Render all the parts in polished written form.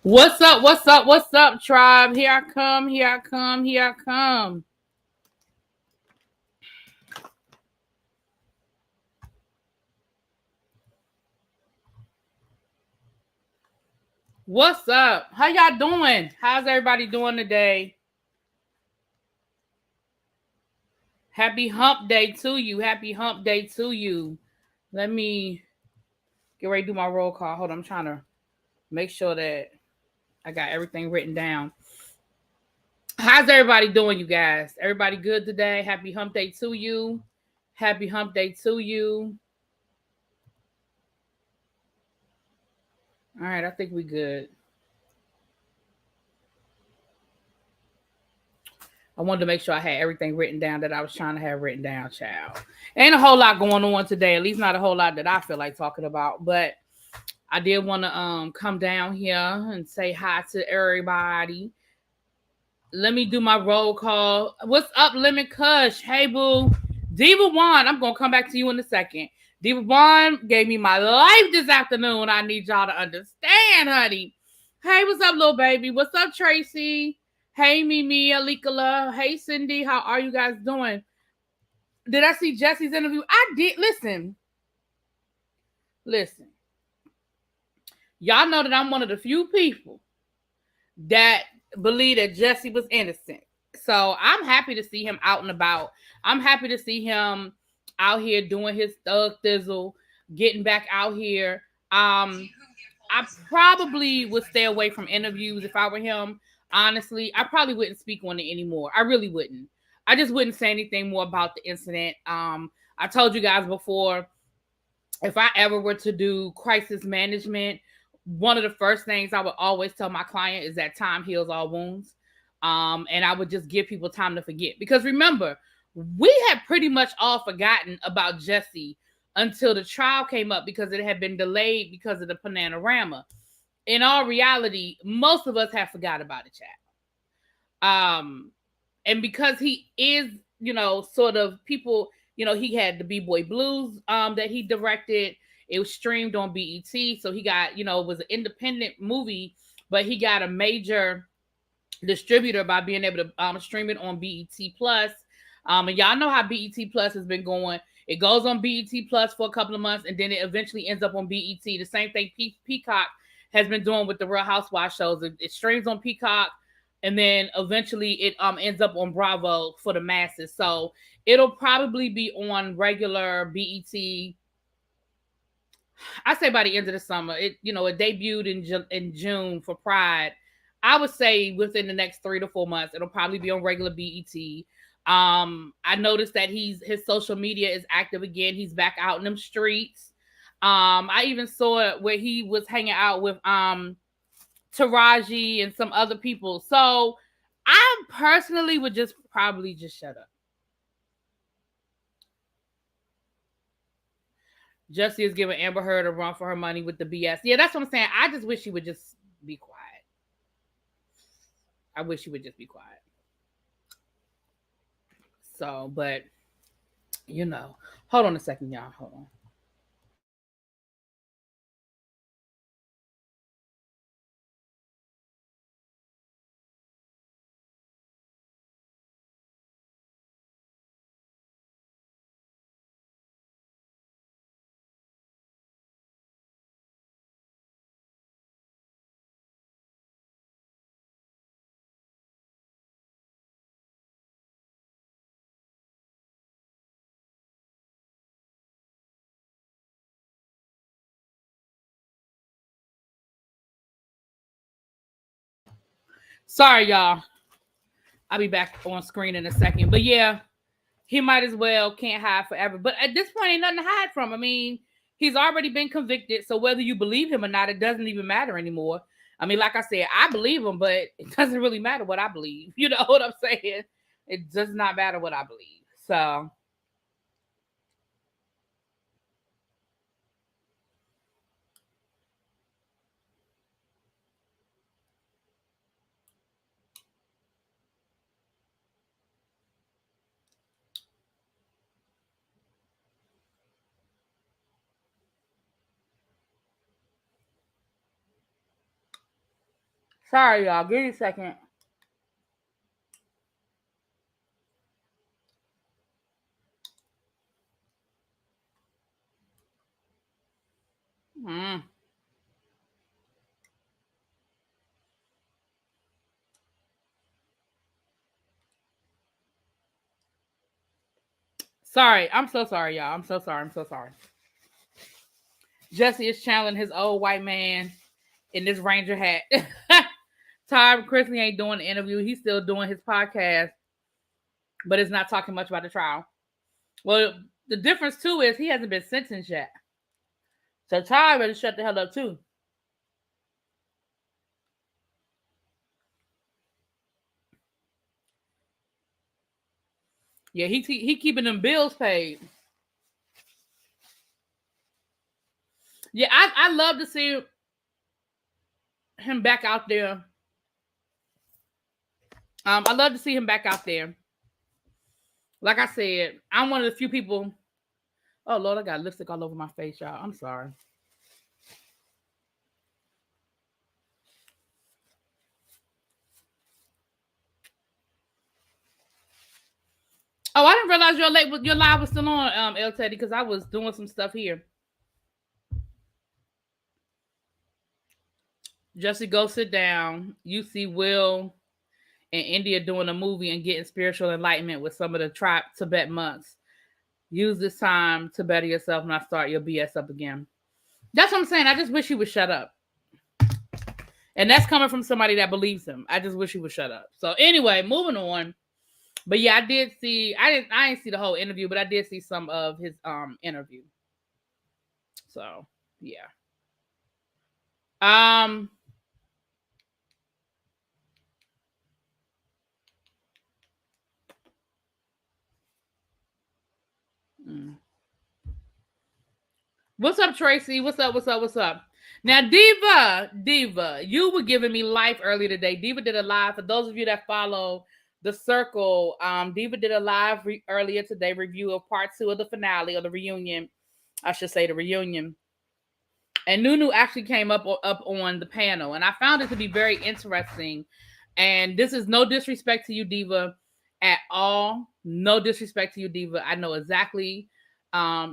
What's up? What's up? What's up, tribe? Here I come. Here I come. Here I come. What's up? How y'all doing? How's everybody doing today? Happy hump day to you. Happy hump day to you. Let me get ready to do my roll call. Hold on. I'm trying to make sure that I got everything written down. How's everybody doing, you guys? Everybody good today? Happy hump day to you. Happy hump day to you. All right, I think we good. I wanted to make sure I had everything written down that I was trying to have written down, child. Ain't a whole lot going on today, at least not a whole lot that I feel like talking about. But I did want to come down here and say hi to everybody. Let me do my roll call. What's up, Lemon Kush? Hey, boo. Diva One, I'm going to come back to you in a second. Diva One gave me my life this afternoon. I need y'all to understand, honey. Hey, what's up, little baby? What's up, Tracy? Hey, Mimi, Alikala. Hey, Cindy. How are you guys doing? Did I see Jesse's interview? I did. Listen. Y'all know that I'm one of the few people that believe that Jesse was innocent. So I'm happy to see him out and about. I'm happy to see him out here doing his thug thizzle, getting back out here. I probably would stay away from interviews if I were him. Honestly, I probably wouldn't speak on it anymore. I really wouldn't. I just wouldn't say anything more about the incident. I told you guys before, if I ever were to do crisis management, one of the first things I would always tell my client is that time heals all wounds. And I would just give people time to forget. Because remember, we had pretty much all forgotten about Jesse until the trial came up because it had been delayed because of the Panorama. In all reality, most of us have forgot about it, chat. And because he is, sort of people, he had the B-Boy Blues that he directed. It was streamed on BET. So he got, it was an independent movie, but he got a major distributor by being able to stream it on BET Plus. And y'all know how BET Plus has been going. It goes on BET Plus for a couple of months, and then it eventually ends up on BET. The same thing Peacock has been doing with the Real Housewives shows. It streams on Peacock, and then eventually it ends up on Bravo for the masses. So it'll probably be on regular BET. I say by the end of the summer. It debuted in June for Pride. I would say within the next 3 to 4 months, it'll probably be on regular BET. I noticed that his social media is active again. He's back out in them streets. I even saw it where he was hanging out with Taraji and some other people. So I personally would just probably just shut up. Jesse is giving Amber Heard a run for her money with the BS. Yeah, that's what I'm saying. I just wish she would just be quiet. I wish she would just be quiet. So, but hold on a second, y'all. Hold on. Sorry, y'all. I'll be back on screen in a second. But yeah, he might as well can't hide forever. But at this point, ain't nothing to hide from. I mean, he's already been convicted. So whether you believe him or not, it doesn't even matter anymore. I mean, like I said, I believe him, but it doesn't really matter what I believe. You know what I'm saying? It does not matter what I believe. So Sorry, y'all. Give me a second. Mm. Sorry. I'm so sorry, y'all. I'm so sorry. I'm so sorry. Jesse is channeling his old white man in this Ranger hat. Todd Chrisley ain't doing the interview. He's still doing his podcast, but it's not talking much about the trial. Well, the difference too is he hasn't been sentenced yet. So Todd better shut the hell up too. Yeah, he keeping them bills paid. Yeah, I love to see him back out there. I love to see him back out there. Like I said, I'm one of the few people. Oh Lord, I got lipstick all over my face, y'all. I'm sorry. Oh, I didn't realize your live was still on, El Teddy, because I was doing some stuff here. Jesse, go sit down. You see Will in India doing a movie and getting spiritual enlightenment with some of the tribe Tibet monks. Use this time to better yourself, not start your BS up again. That's what I'm saying. I just wish he would shut up. And that's coming from somebody that believes him. I just wish he would shut up. So anyway, moving on. But yeah, I didn't see the whole interview, but I did see some of his interview. So yeah. Um What's up, Tracy? What's up? What's up? What's up? Now, Diva, you were giving me life earlier today. Diva did a live. For those of you that follow the circle, Diva did a live earlier today review of part 2 of the finale, or the reunion. I should say the reunion. And Nunu actually came up on the panel, and I found it to be very interesting. And this is no disrespect to you, Diva, at all. No disrespect to you, Diva. I know exactly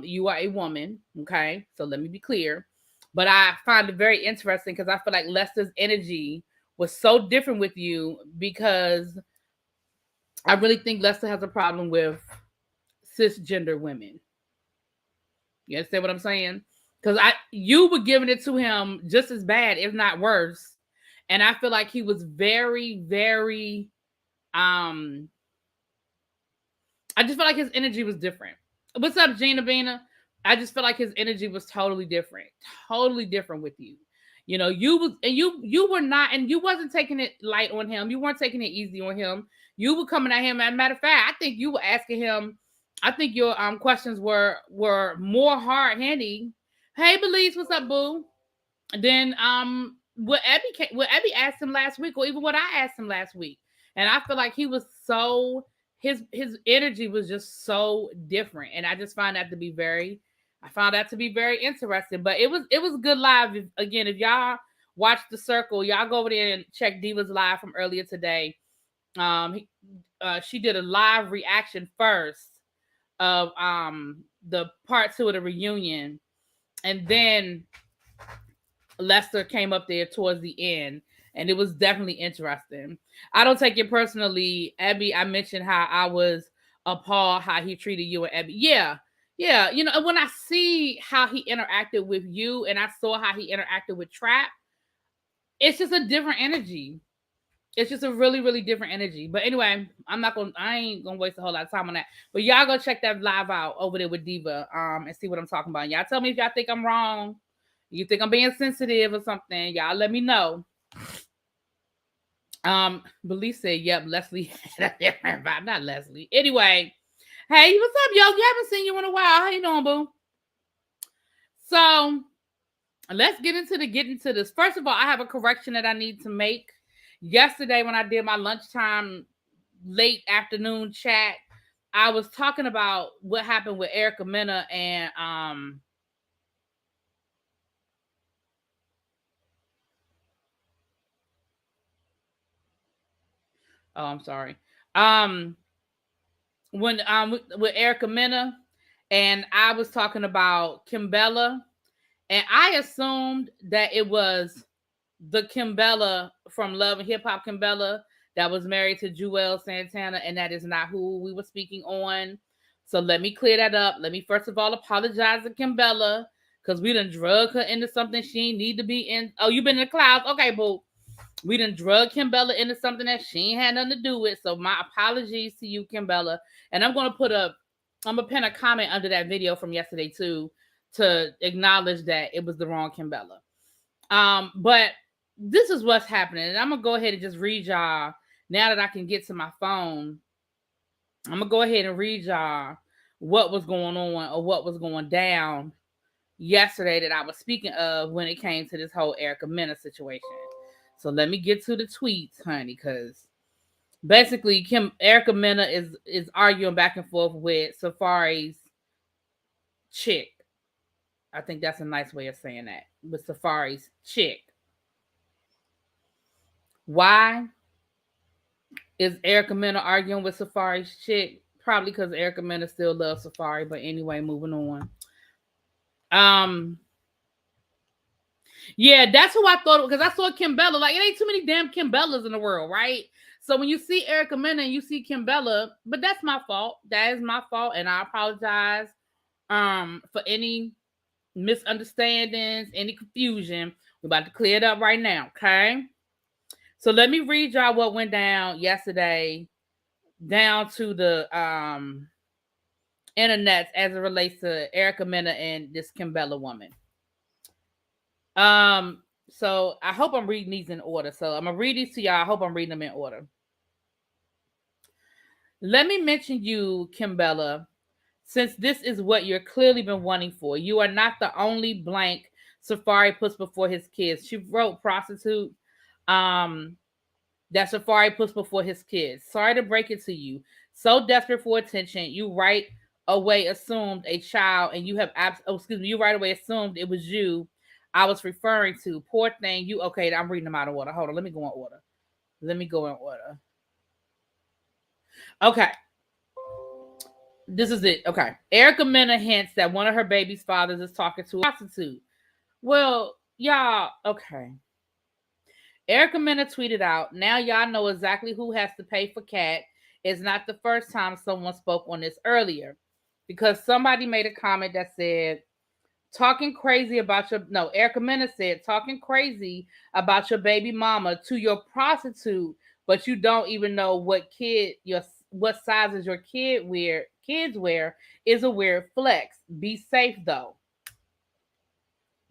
you are a woman, okay? So let me be clear. But I find it very interesting because I feel like Lester's energy was so different with you, because I really think Lester has a problem with cisgender women. You understand what I'm saying? Because you were giving it to him just as bad, if not worse. And I feel like he was very, very I just felt like his energy was different. What's up, Gina Bina? I just felt like his energy was totally different with you. You know, you were not, and you wasn't taking it light on him. You weren't taking it easy on him. You were coming at him. As a matter of fact, I think you were asking him. I think your questions were more hard hitting. Hey, Belize, what's up, boo? Then what Abby asked him last week, or even what I asked him last week, and I feel like he was so his energy was just so different, and I just found that to be very interesting. But it was good live. Again, if y'all watch the circle, y'all go over there and check Diva's live from earlier today. She did a live reaction first of the part 2 of the reunion, and then Lester came up there towards the end, and it was definitely interesting. I don't take it personally, Abby. I mentioned how I was appalled how he treated you and Abby. Yeah. You know, when I see how he interacted with you, and I saw how he interacted with Trap, it's just a different energy. It's just a really, really different energy. But anyway, I ain't gonna waste a whole lot of time on that. But y'all go check that live out over there with Diva, and see what I'm talking about. Y'all tell me if y'all think I'm wrong. You think I'm being sensitive or something? Y'all let me know. Belize said, "Yep, Leslie had a different vibe." Not Leslie. Anyway, hey, what's up, yo? You haven't seen you in a while. How you doing, boo? So let's get into this. First of all, I have a correction that I need to make. Yesterday, when I did my lunchtime, late afternoon chat, I was talking about what happened with Erica Mena and Oh, I'm sorry. Um, when with Erica Mena, and I was talking about Kimbella, and I assumed that it was the Kimbella from Love and Hip Hop Kimbella that was married to Joel Santana, and that is not who we were speaking on. So let me clear that up. Let me first of all apologize to Kimbella because we done drug her into something she ain't need to be in. Oh, you been in the clouds? Okay, boo. We done drug Kimbella into something that she ain't had nothing to do with. So my apologies to you, Kimbella. And I'm gonna pin a comment under that video from yesterday too to acknowledge that it was the wrong Kimbella. But this is what's happening, and I'm gonna go ahead and just read y'all now that I can get to my phone. I'm gonna go ahead and read y'all what was going on or what was going down yesterday that I was speaking of when it came to this whole Erica Mena situation. So let me get to the tweets, honey, because basically Erica Mena is arguing back and forth with Safari's chick. I think that's a nice way of saying that. With Safari's chick. Why is Erica Mena arguing with Safari's chick? Probably because Erica Mena still loves Safari. But anyway, moving on. Yeah, that's who I thought, because I saw Kimbella. Like, it ain't too many damn Kimbellas in the world, right? So when you see Erica Mena and you see Kimbella, but that's my fault. That is my fault, and I apologize for any misunderstandings, any confusion. We're about to clear it up right now, okay? So let me read y'all what went down yesterday down to the internet as it relates to Erica Mena and this Kimbella woman. So I hope I'm reading these in order. So I'm gonna read these to y'all. I hope I'm reading them in order. Let me mention you, Kimbella, since this is what you're clearly been wanting for. You are not the only blank Safari puts before his kids. She wrote prostitute. That Safari puts before his kids. Sorry to break it to you. So desperate for attention, you right away assumed a child, and you have you right away assumed it was you I was referring to. Poor thing. You okay? I'm reading them out of order. Hold on. Let me go in order. Okay. This is it. Okay. Erica Mena hints that one of her baby's fathers is talking to a prostitute. Well, y'all, okay. Erica Mena tweeted out, now y'all know exactly who has to pay for cat. It's not the first time someone spoke on this earlier. Because somebody made a comment that said, Erica Mena said, talking crazy about your baby mama to your prostitute, but you don't even know what sizes your kids wear is a weird flex. Be safe though.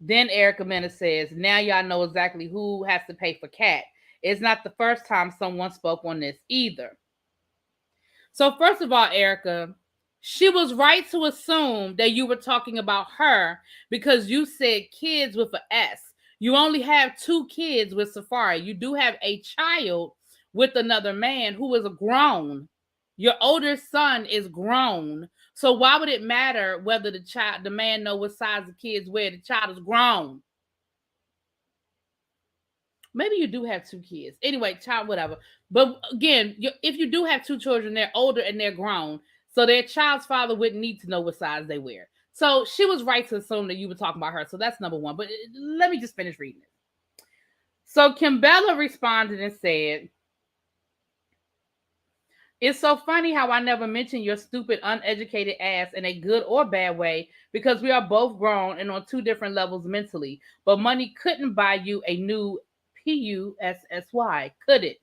Then Erica Mena says, now y'all know exactly who has to pay for cat. It's not the first time someone spoke on this either. So first of all, Erica, she was right to assume that you were talking about her because you said kids with an S. You only have 2 kids with Safari. You do have a child with another man who is grown. Your older son is grown. So why would it matter whether the man know what size the kids wear? The child is grown. Maybe you do have 2 kids. Anyway, child, whatever. But again, if you do have 2 children, they're older and they're grown. So their child's father wouldn't need to know what size they wear. So she was right to assume that you were talking about her. So that's number one. But let me just finish reading it. So Kimbella responded and said, it's so funny how I never mentioned your stupid, uneducated ass in a good or bad way because we are both grown and on 2 different levels mentally. But money couldn't buy you a new PUSSY, could it?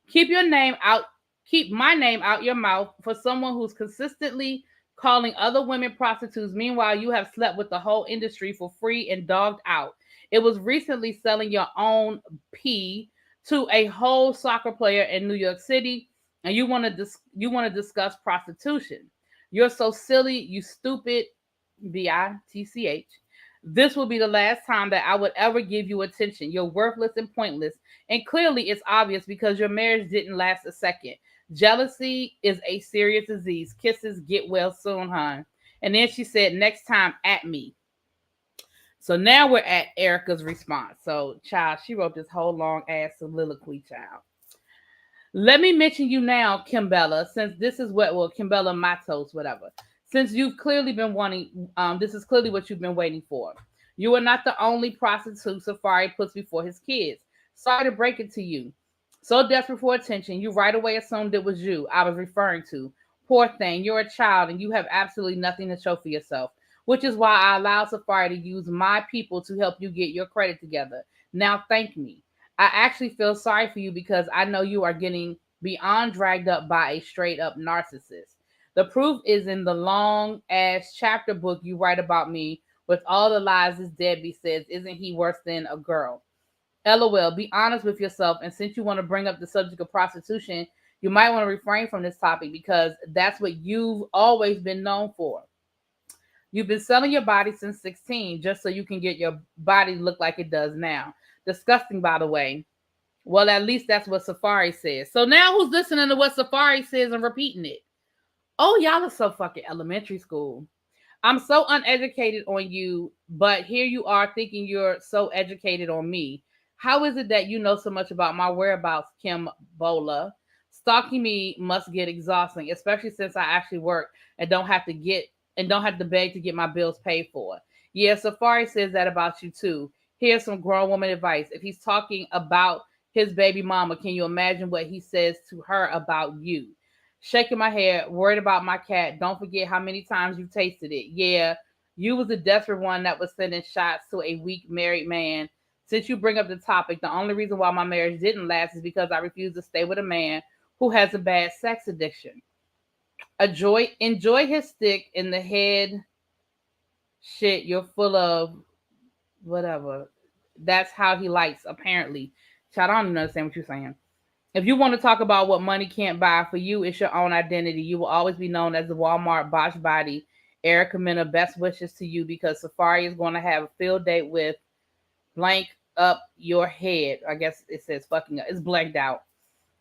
Keep my name out your mouth for someone who's consistently calling other women prostitutes. Meanwhile, you have slept with the whole industry for free and dogged out. It was recently selling your own pee to a whole soccer player in New York City, and you want to discuss prostitution. You're so silly, you stupid, bitch. This will be the last time that I would ever give you attention. You're worthless and pointless. And clearly it's obvious because your marriage didn't last a second. Jealousy is a serious disease. Kisses, get well soon, hon. And then she said, next time at me. So now we're at Erica's response. So, child, she wrote this whole long ass soliloquy, child. Let me mention you now, Kimbella, since this is Kimbella Matos, whatever. Since you've clearly been wanting, this is clearly what you've been waiting for. You are not the only prostitute Safari puts before his kids. Sorry to break it to you. So desperate for attention, you right away assumed it was you I was referring to. Poor thing, you're a child and you have absolutely nothing to show for yourself, which is why I allowed Safari to use my people to help you get your credit together. Now thank me. I actually feel sorry for you because I know you are getting beyond dragged up by a straight up narcissist. The proof is in the long ass chapter book you write about me with all the lies this deadbeat says. Isn't he worse than a girl? LOL, be honest with yourself. And since you want to bring up the subject of prostitution, you might want to refrain from this topic because that's what you've always been known for. You've been selling your body since 16 just so you can get your body to look like it does now. Disgusting, by the way. Well, at least that's what Safari says. So now who's listening to what Safari says and repeating it? Oh, y'all are so fucking elementary school. I'm so uneducated on you, but here you are thinking you're so educated on me. How is it that you know so much about my whereabouts, Kim Bola? Stalking me must get exhausting, especially since I actually work and don't have to beg to get my bills paid for. Yeah, Safari says that about you too. Here's some grown woman advice. If he's talking about his baby mama, can you imagine what he says to her about you? Shaking my head, worried about my cat. Don't forget how many times you tasted it. Yeah, you was the desperate one that was sending shots to a weak married man. Since you bring up the topic, the only reason why my marriage didn't last is because I refused to stay with a man who has a bad sex addiction. Enjoy his stick in the head. Shit, you're full of whatever. That's how he likes, apparently. Child, I don't even understand what you're saying. If you want to talk about what money can't buy, for you, it's your own identity. You will always be known as the Walmart botch body. Erica Mena, best wishes to you because Safari is going to have a field date with blank up your head. I guess it says fucking up. It's blanked out.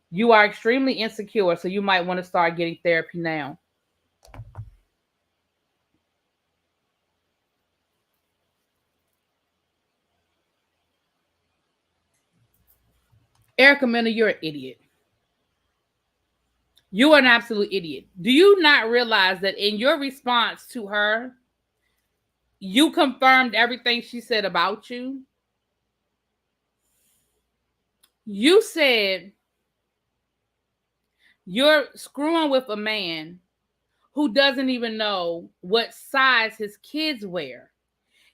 You are extremely insecure, so you might want to start getting therapy now. Erica Mena, you're an idiot. You are an absolute idiot. Do you not realize that in your response to her, you confirmed everything she said about you? You said you're screwing with a man who doesn't even know what size his kids wear.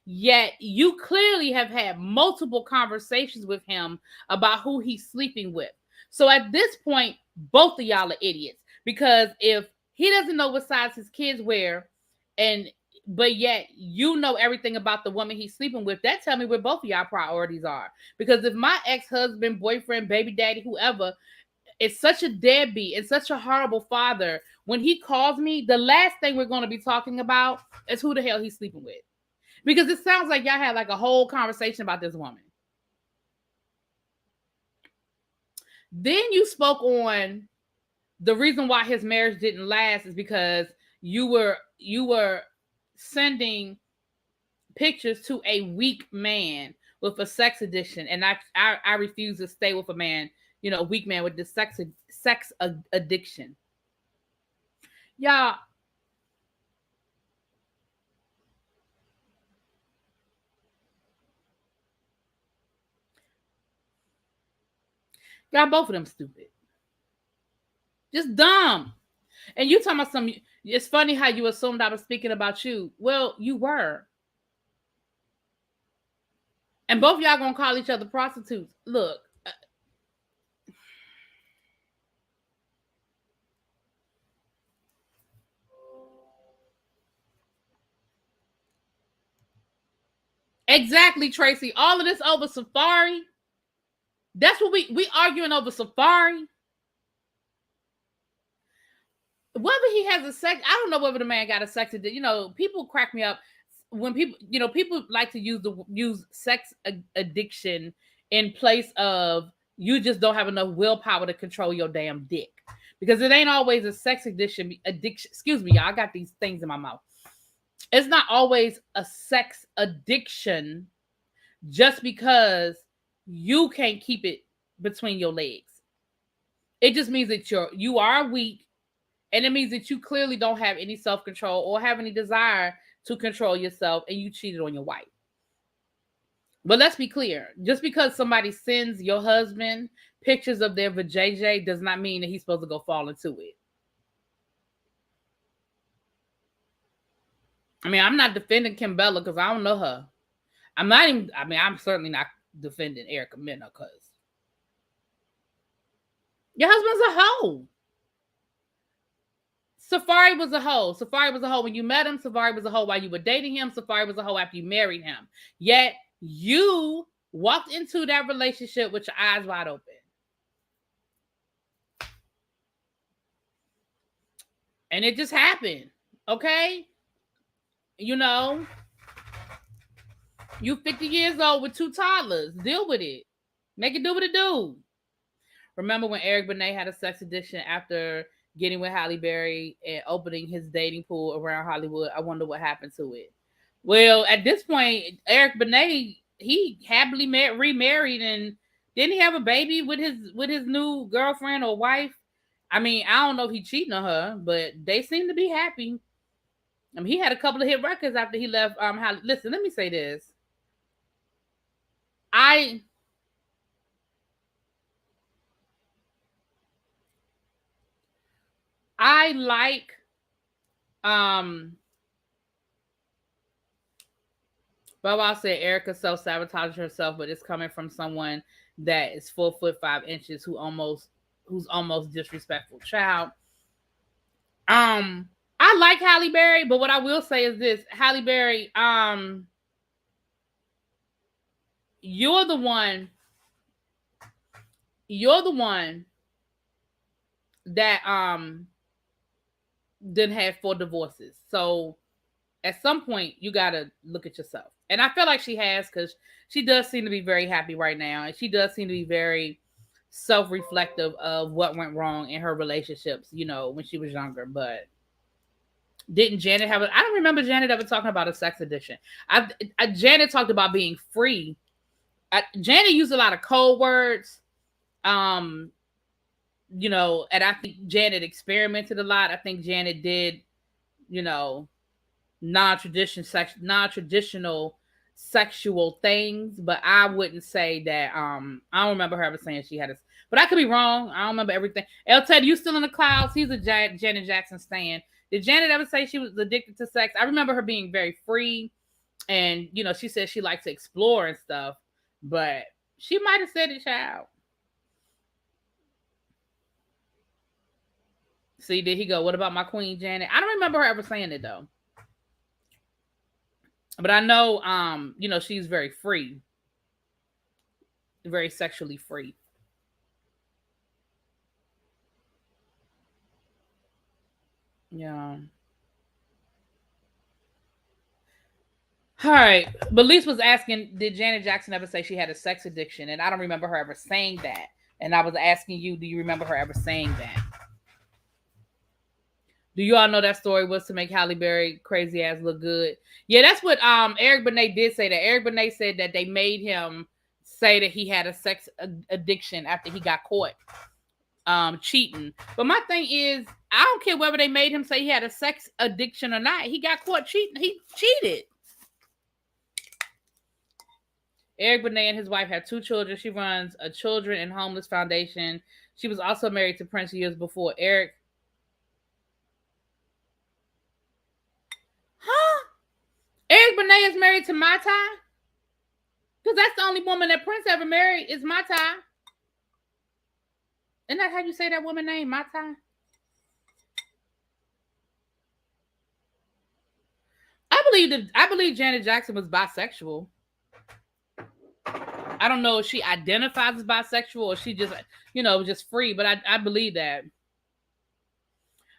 Yet you clearly have had multiple conversations with him about who he's sleeping with. So at this point, both of y'all are idiots. Because if he doesn't know what size his kids wear, and but yet you know everything about the woman he's sleeping with, that tell me where both of y'all priorities are. Because if my ex-husband, boyfriend, baby daddy, whoever is such a deadbeat and such a horrible father, when he calls me, the last thing we're going to be talking about is who the hell he's sleeping with. Because it sounds like y'all had like a whole conversation about this woman. Then you spoke on the reason why his marriage didn't last is because you were sending pictures to a weak man with a sex addiction, and I refuse to stay with a man, a weak man with this sex addiction. Y'all both of them stupid. Just dumb. And you talking about some, it's funny how you assumed I was speaking about you. Well, you were. And both y'all gonna call each other prostitutes. Look. Exactly, Tracy. All of this over Safari. That's what we arguing over Safari. Whether he has a sex, I don't know whether the man got a sex addiction. People crack me up when people like to use sex addiction in place of you just don't have enough willpower to control your damn dick. Because it ain't always a sex addiction. Excuse me, y'all. I got these things in my mouth. It's not always a sex addiction just because you can't keep it between your legs. It just means that you are weak, and it means that you clearly don't have any self-control or have any desire to control yourself, and you cheated on your wife. But let's be clear. Just because somebody sends your husband pictures of their vajayjay does not mean that he's supposed to go fall into it. I mean, I'm not defending Kimbella because I don't know her. I'm certainly not defending Erica Mena because your husband's a hoe. Safari was a hoe. Safari was a hoe when you met him. Safari was a hoe while you were dating him. Safari was a hoe after you married him. Yet you walked into that relationship with your eyes wide open. And it just happened. Okay? You know, you 50 years old with 2 toddlers. Deal with it. Make it do what it do. Remember when Eric Benet had a sex addiction after getting with Halle Berry and opening his dating pool around Hollywood? I wonder what happened to it. Well, at this point, Eric Benet, he happily remarried, and didn't he have a baby with his new girlfriend or wife? I mean, I don't know if he cheating on her, but they seem to be happy. I mean, he had a couple of hit records after he left. Listen, let me say this. I like Baba said Erica self-sabotaged herself, but it's coming from someone that is 4'5" who's almost disrespectful. Child. I like Halle Berry, but what I will say is this: Halle Berry, you're the one that didn't have 4 divorces. So at some point you gotta look at yourself. And I feel like she has, because she does seem to be very happy right now, and she does seem to be very self-reflective of what went wrong in her relationships, when she was younger. But didn't Janet have I don't remember Janet ever talking about a sex addiction. Janet talked about being free. Janet used a lot of code words. And I think Janet experimented a lot. I think Janet did, non-traditional sexual things, but I wouldn't say that. I don't remember her ever saying she had a. But I could be wrong. I don't remember everything. El Ted, you still in the clouds? He's a Janet Jackson stan. Did Janet ever say she was addicted to sex? I remember her being very free, and she said she liked to explore and stuff. But she might have said it, child. See, did he go, what about my queen Janet? I don't remember her ever saying it though. But I know, she's very free. Very sexually free. Yeah. All right. Belize was asking, did Janet Jackson ever say she had a sex addiction? And I don't remember her ever saying that. And I was asking you, do you remember her ever saying that? Do you all know that story was to make Halle Berry crazy ass look good? Yeah, that's what Eric Benet did say that. Eric Benet said that they made him say that he had a sex addiction after he got caught cheating. But my thing is, I don't care whether they made him say he had a sex addiction or not. He got caught cheating. He cheated. Eric Benet and his wife have 2 children. She runs a children and homeless foundation. She was also married to Prince years before. Eric. Huh? Eric Benet is married to Mai Tai? Because that's the only woman that Prince ever married is Mai Tai. Isn't that how you say that woman name, Mai Tai? I believe Janet Jackson was bisexual. I don't know if she identifies as bisexual or she just, just free, but I believe that.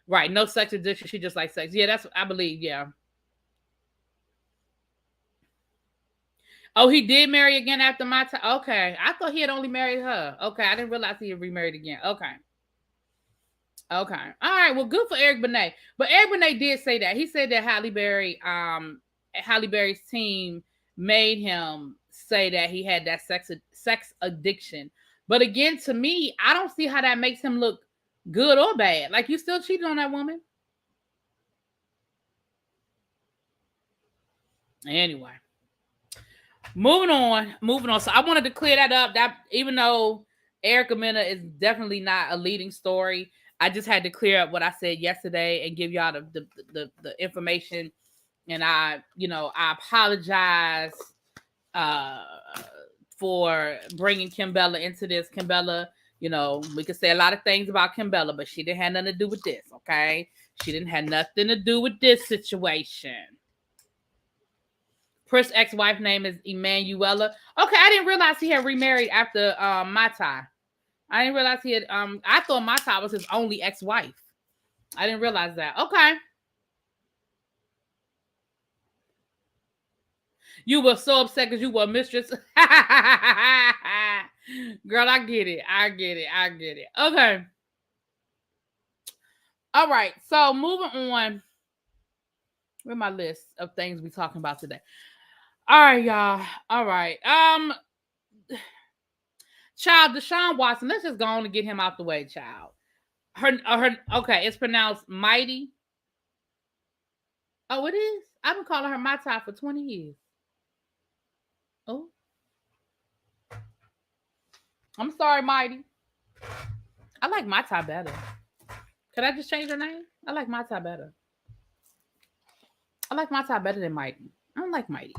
Right, no sex addiction. She just likes sex. Yeah, that's what I believe. Yeah. Oh, he did marry again after Mai Tai. Okay, I thought he had only married her. Okay, I didn't realize he had remarried again. Okay. All right. Well, good for Eric Benet. But Eric Benet did say that. He said that Halle Berry's team made him say that he had that sex addiction. But again, to me, I don't see how that makes him look good or bad. Like, you still cheated on that woman. Anyway, moving on. So I wanted to clear that up. That even though Erica Mena is definitely not a leading story, I just had to clear up what I said yesterday and give y'all the information. And I apologize for bringing Kimbella into this. Kimbella, we could say a lot of things about Kimbella, but she didn't have nothing to do with this, okay? She didn't have nothing to do with this situation. Chris' ex-wife name is Emanuela. Okay, I didn't realize he had remarried after Mai Tai. I didn't realize he had. I thought Mai Tai was his only ex-wife. I didn't realize that. Okay. You were so upset because you were a mistress. Girl, I get it. Okay. All right. So moving on. Where's my list of things we're talking about today? All right, y'all. All right. Child, Deshaun Watson. Let's just go on and get him out the way, child. Okay, it's pronounced Mighty. Oh, it is? I've been calling her Mai Tai for 20 years. Oh. I'm sorry, Mighty. I like Mai Tai better. Could I just change her name? I like Mai Tai better. I like Mai Tai better than Mighty. I don't like Mighty.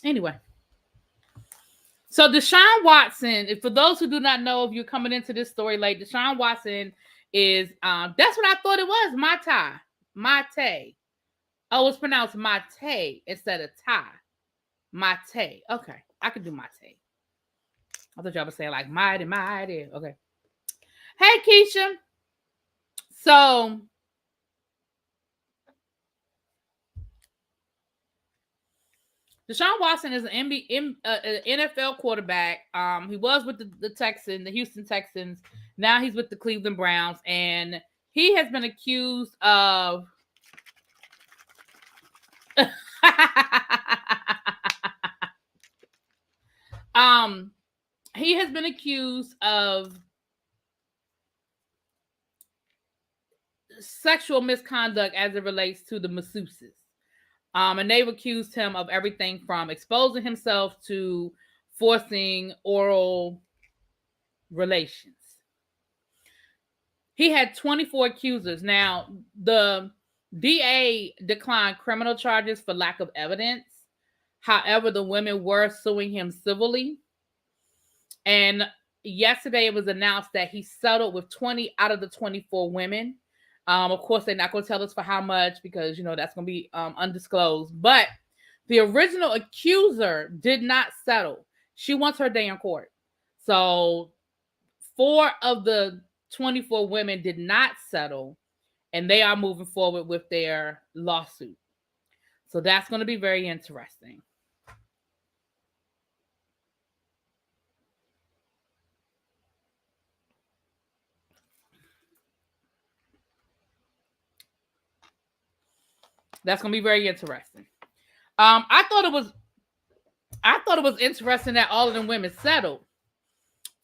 Anyway. So Deshaun Watson, for those who do not know, if you're coming into this story late, Deshaun Watson is, that's what I thought it was, Mai Tai. Mai Tai. Oh, it's pronounced Mai Tai instead of Tai. Mai Tai. Okay, I could do Mai Tai. I thought y'all were saying like mighty. Okay. Hey, Keisha. So, Deshaun Watson is an NFL quarterback. He was with the Houston Texans. Now he's with the Cleveland Browns, and he has been accused of he has been accused of sexual misconduct as it relates to the masseuses. And they've accused him of everything from exposing himself to forcing oral relations. He had 24 accusers. Now, the DA declined criminal charges for lack of evidence. However, the women were suing him civilly. And yesterday it was announced that he settled with 20 out of the 24 women. Of course, they're not going to tell us for how much because, that's going to be undisclosed. But the original accuser did not settle. She wants her day in court. So 4 of the 24 women did not settle, and they are moving forward with their lawsuit. So that's going to be very interesting. That's going to be very interesting. I thought it was interesting that all of them women settled.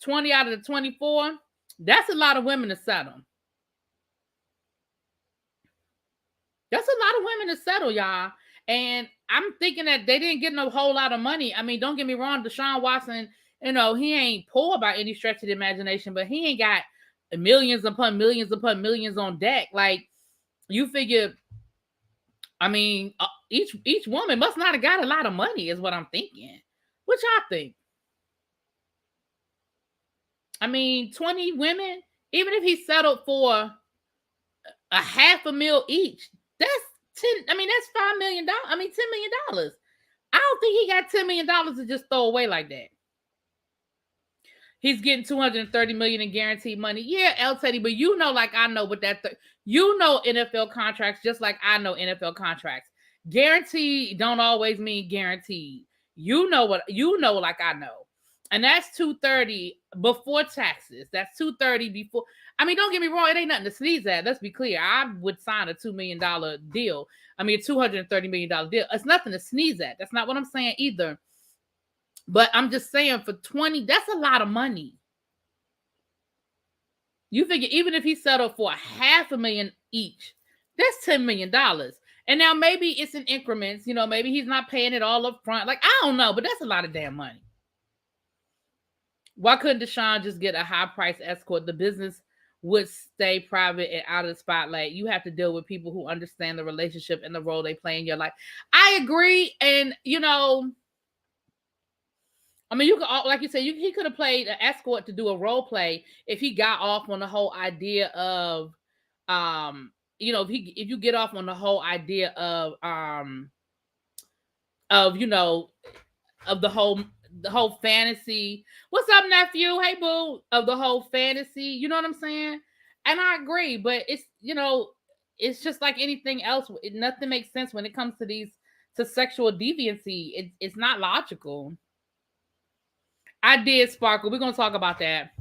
20 out of the 24. That's a lot of women to settle. That's a lot of women to settle, y'all. And I'm thinking that they didn't get no whole lot of money. I mean, don't get me wrong, Deshaun Watson, he ain't poor by any stretch of the imagination, but he ain't got millions upon millions upon millions on deck. Like, you figure, I mean, each woman must not have got a lot of money, is what I'm thinking. What y'all think? I mean, 20 women, even if he settled for a $500,000 each, that's $5 million. I mean, $10 million. I don't think he got $10 million to just throw away like that. He's getting $230 million in guaranteed money. Yeah, El Teddy, but like I know what that NFL contracts just like I know NFL contracts. Guaranteed don't always mean guaranteed. Like I know. And that's $230 before taxes. That's $230 before. I mean, don't get me wrong, it ain't nothing to sneeze at. Let's be clear. I would sign a $2 million deal. I mean, a $230 million deal. It's nothing to sneeze at. That's not what I'm saying either. But I'm just saying, for 20, that's a lot of money. You figure even if he settled for $500,000 each, that's $10 million. And now maybe it's in increments, maybe he's not paying it all up front. Like, I don't know, but that's a lot of damn money. Why couldn't Deshaun just get a high price escort? The business would stay private and out of the spotlight. You have to deal with people who understand the relationship and the role they play in your life. I agree. And, I mean, you could, like you said, he could have played an escort to do a role play if he got off on the whole idea of, if you get off on the whole idea of of the whole fantasy. What's up, nephew? Hey, boo. Of the whole fantasy. You know what I'm saying? And I agree, but it's just like anything else. Nothing makes sense when it comes to sexual deviancy. It's not logical. I did, Sparkle. We're gonna talk about that.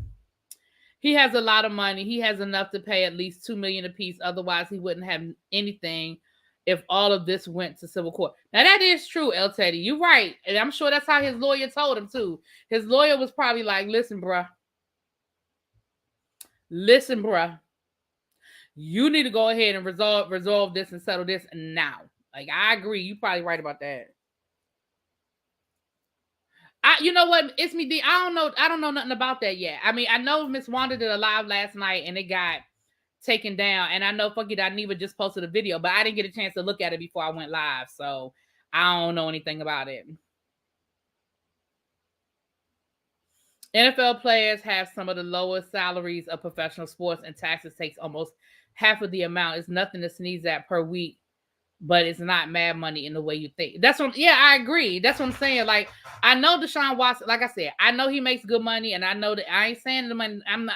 He has a lot of money. He has enough to pay at least $2 million apiece. Otherwise, he wouldn't have anything if all of this went to civil court. Now, that is true, El Teddy. You're right. And I'm sure that's how his lawyer told him, too. His lawyer was probably like, listen, bruh. You need to go ahead and resolve this and settle this now. Like, I agree. You're probably right about that. You know what? It's me, D. I don't know nothing about that yet. I mean, I know Miss Wanda did a live last night and it got taken down. And I know Funky Neva just posted a video, but I didn't get a chance to look at it before I went live. So I don't know anything about it. NFL players have some of the lowest salaries of professional sports, and taxes takes almost half of the amount. It's nothing to sneeze at per week, but it's not mad money in the way you think. I agree. That's what I'm saying. Like, I know Deshaun Watson, like I said, I know he makes good money, and I know that I ain't saying the money. I'm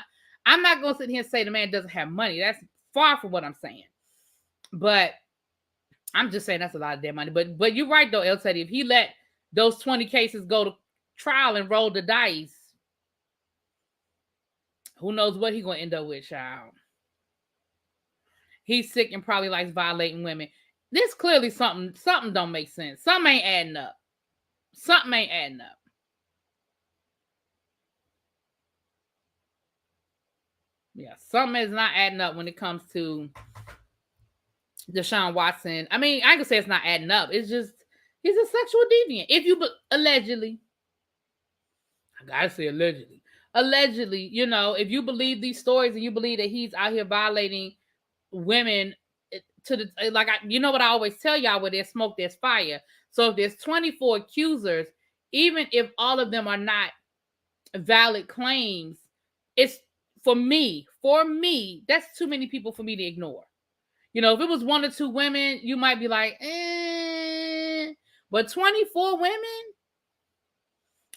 not gonna sit here and say the man doesn't have money. That's far from what I'm saying. But I'm just saying that's a lot of damn money. But you're right though, El Teddy. If he let those 20 cases go to trial and roll the dice, who knows what he's gonna end up with, child. He's sick and probably likes violating women. This clearly something don't make sense. Something ain't adding up. Yeah, something is not adding up when it comes to Deshaun Watson. I mean, I can say it's not adding up. It's just he's a sexual deviant. If you allegedly, I gotta say allegedly, if you believe these stories and you believe that he's out here violating women to the what I always tell y'all, where there's smoke, there's fire. So if there's 24 accusers, even if all of them are not valid claims, it's for me, that's too many people for me to ignore. If it was 1 or 2 women, you might be like, but 24 women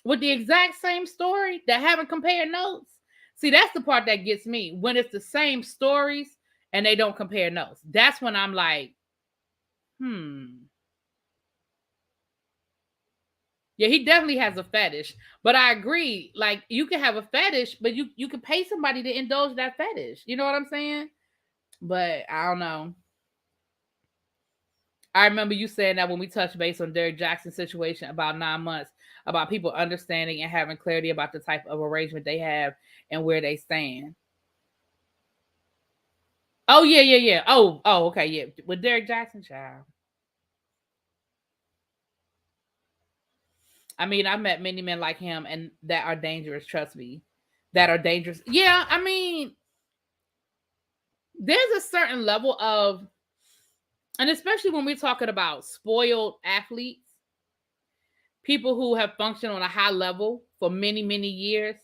with the exact same story that haven't compared notes. See, that's the part that gets me. When it's the same stories and they don't compare notes. That's when I'm like, Yeah, he definitely has a fetish. But I agree. Like, you can have a fetish, but you can pay somebody to indulge that fetish. You know what I'm saying? But I don't know. I remember you saying that when we touched base on Derek Jackson's situation about 9 months, about people understanding and having clarity about the type of arrangement they have and where they stand. Oh, yeah. Oh, okay, yeah. With Derek Jackson, child. I mean, I've met many men like him and that are dangerous, trust me. That are dangerous. Yeah, I mean, there's a certain level of, and especially when we're talking about spoiled athletes, people who have functioned on a high level for many, many years,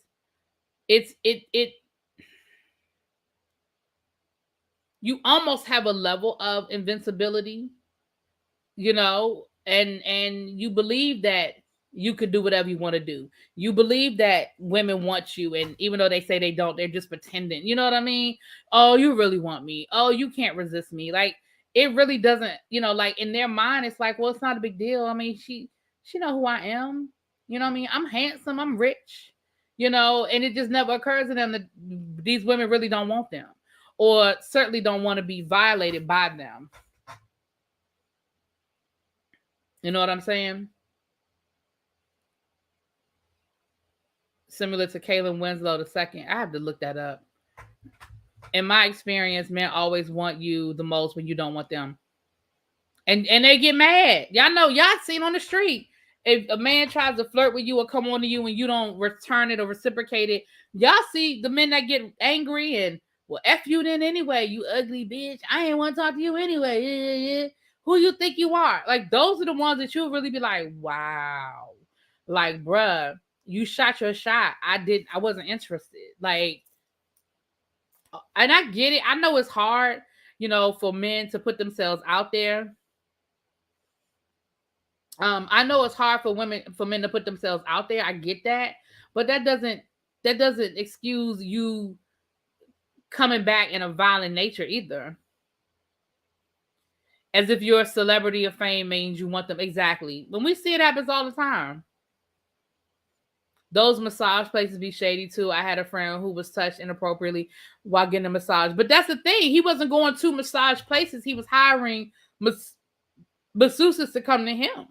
you almost have a level of invincibility, and you believe that you could do whatever you want to do. You believe that women want you, and even though they say they don't, they're just pretending. You know what I mean? Oh, you really want me. Oh, you can't resist me. Like, it really doesn't, like, in their mind, it's like, well, it's not a big deal. I mean, she know who I am. You know what I mean? I'm handsome. I'm rich. And it just never occurs to them that these women really don't want them, or certainly don't want to be violated by them. You know what I'm saying? similar to Kalen Winslow II. I have to look that up. In my experience, men always want you the most when you don't want them. And they get mad. Y'all know, y'all seen on the street. If a man tries to flirt with you or come on to you and you don't return it or reciprocate it, y'all see the men that get angry and, well, F you then anyway, you ugly bitch. I ain't want to talk to you anyway. Yeah. Who you think you are? Like, those are the ones that you'll really be like, wow. Like, bruh, you shot your shot. I wasn't interested. Like, and I get it. I know it's hard, for men to put themselves out there. I know it's hard for men to put themselves out there. I get that, but that doesn't excuse you coming back in a violent nature either. As if you're a celebrity of fame means you want them. Exactly. When we see it happens all the time. Those massage places be shady too. I had a friend who was touched inappropriately while getting a massage. But that's the thing. He wasn't going to massage places. He was hiring masseuses to come to him.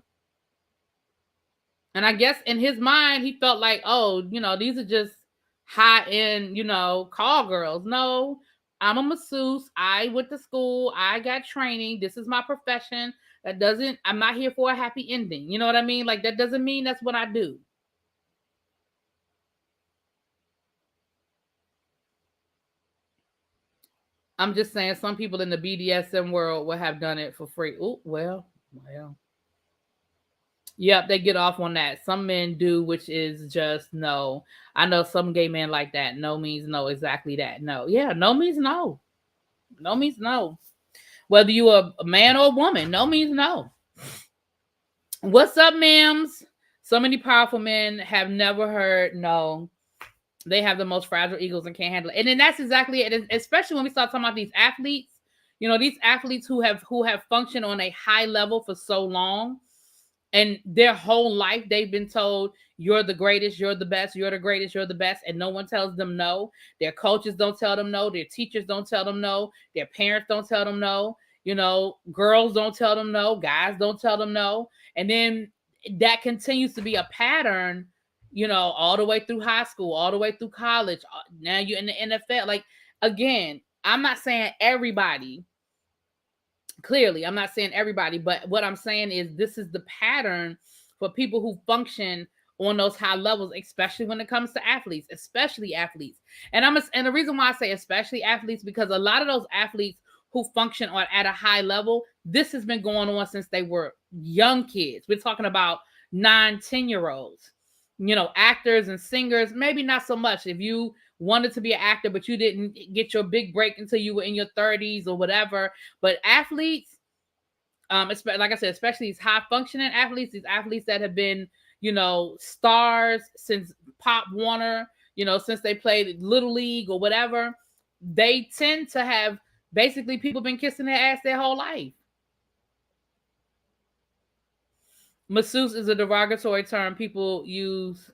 And I guess in his mind, he felt like, oh, these are just high-end, call girls. No, I'm a masseuse. I went to school. I got training. This is my profession. I'm not here for a happy ending. You know what I mean? Like, that doesn't mean that's what I do. I'm just saying some people in the BDSM world would have done it for free. Oh, well. Yep, they get off on that. Some men do, which is just no. I know some gay men like that. No means no, exactly that. No. Yeah, no means no. No means no. Whether you are a man or a woman, no means no. What's up, ma'ams? So many powerful men have never heard no. They have the most fragile egos and can't handle it. And then that's exactly it. And especially when we start talking about these athletes, these athletes who have functioned on a high level for so long. And their whole life, they've been told, you're the greatest, you're the best, you're the greatest, you're the best. And no one tells them no. Their coaches don't tell them no. Their teachers don't tell them no. Their parents don't tell them no. Girls don't tell them no. Guys don't tell them no. And then that continues to be a pattern, all the way through high school, all the way through college. Now you're in the NFL. Like, again, I'm not saying everybody. Clearly, I'm not saying everybody, but what I'm saying is this is the pattern for people who function on those high levels, especially when it comes to athletes, especially athletes. And the reason why I say especially athletes, because a lot of those athletes who function at a high level, this has been going on since they were young kids. We're talking about 9-10-year-olds, actors and singers, maybe not so much. If you wanted to be an actor, but you didn't get your big break until you were in your 30s or whatever. But athletes, like I said, especially these high functioning athletes, these athletes that have been, stars since Pop Warner, since they played Little League or whatever, they tend to have basically people been kissing their ass their whole life. Masseuse is a derogatory term people use.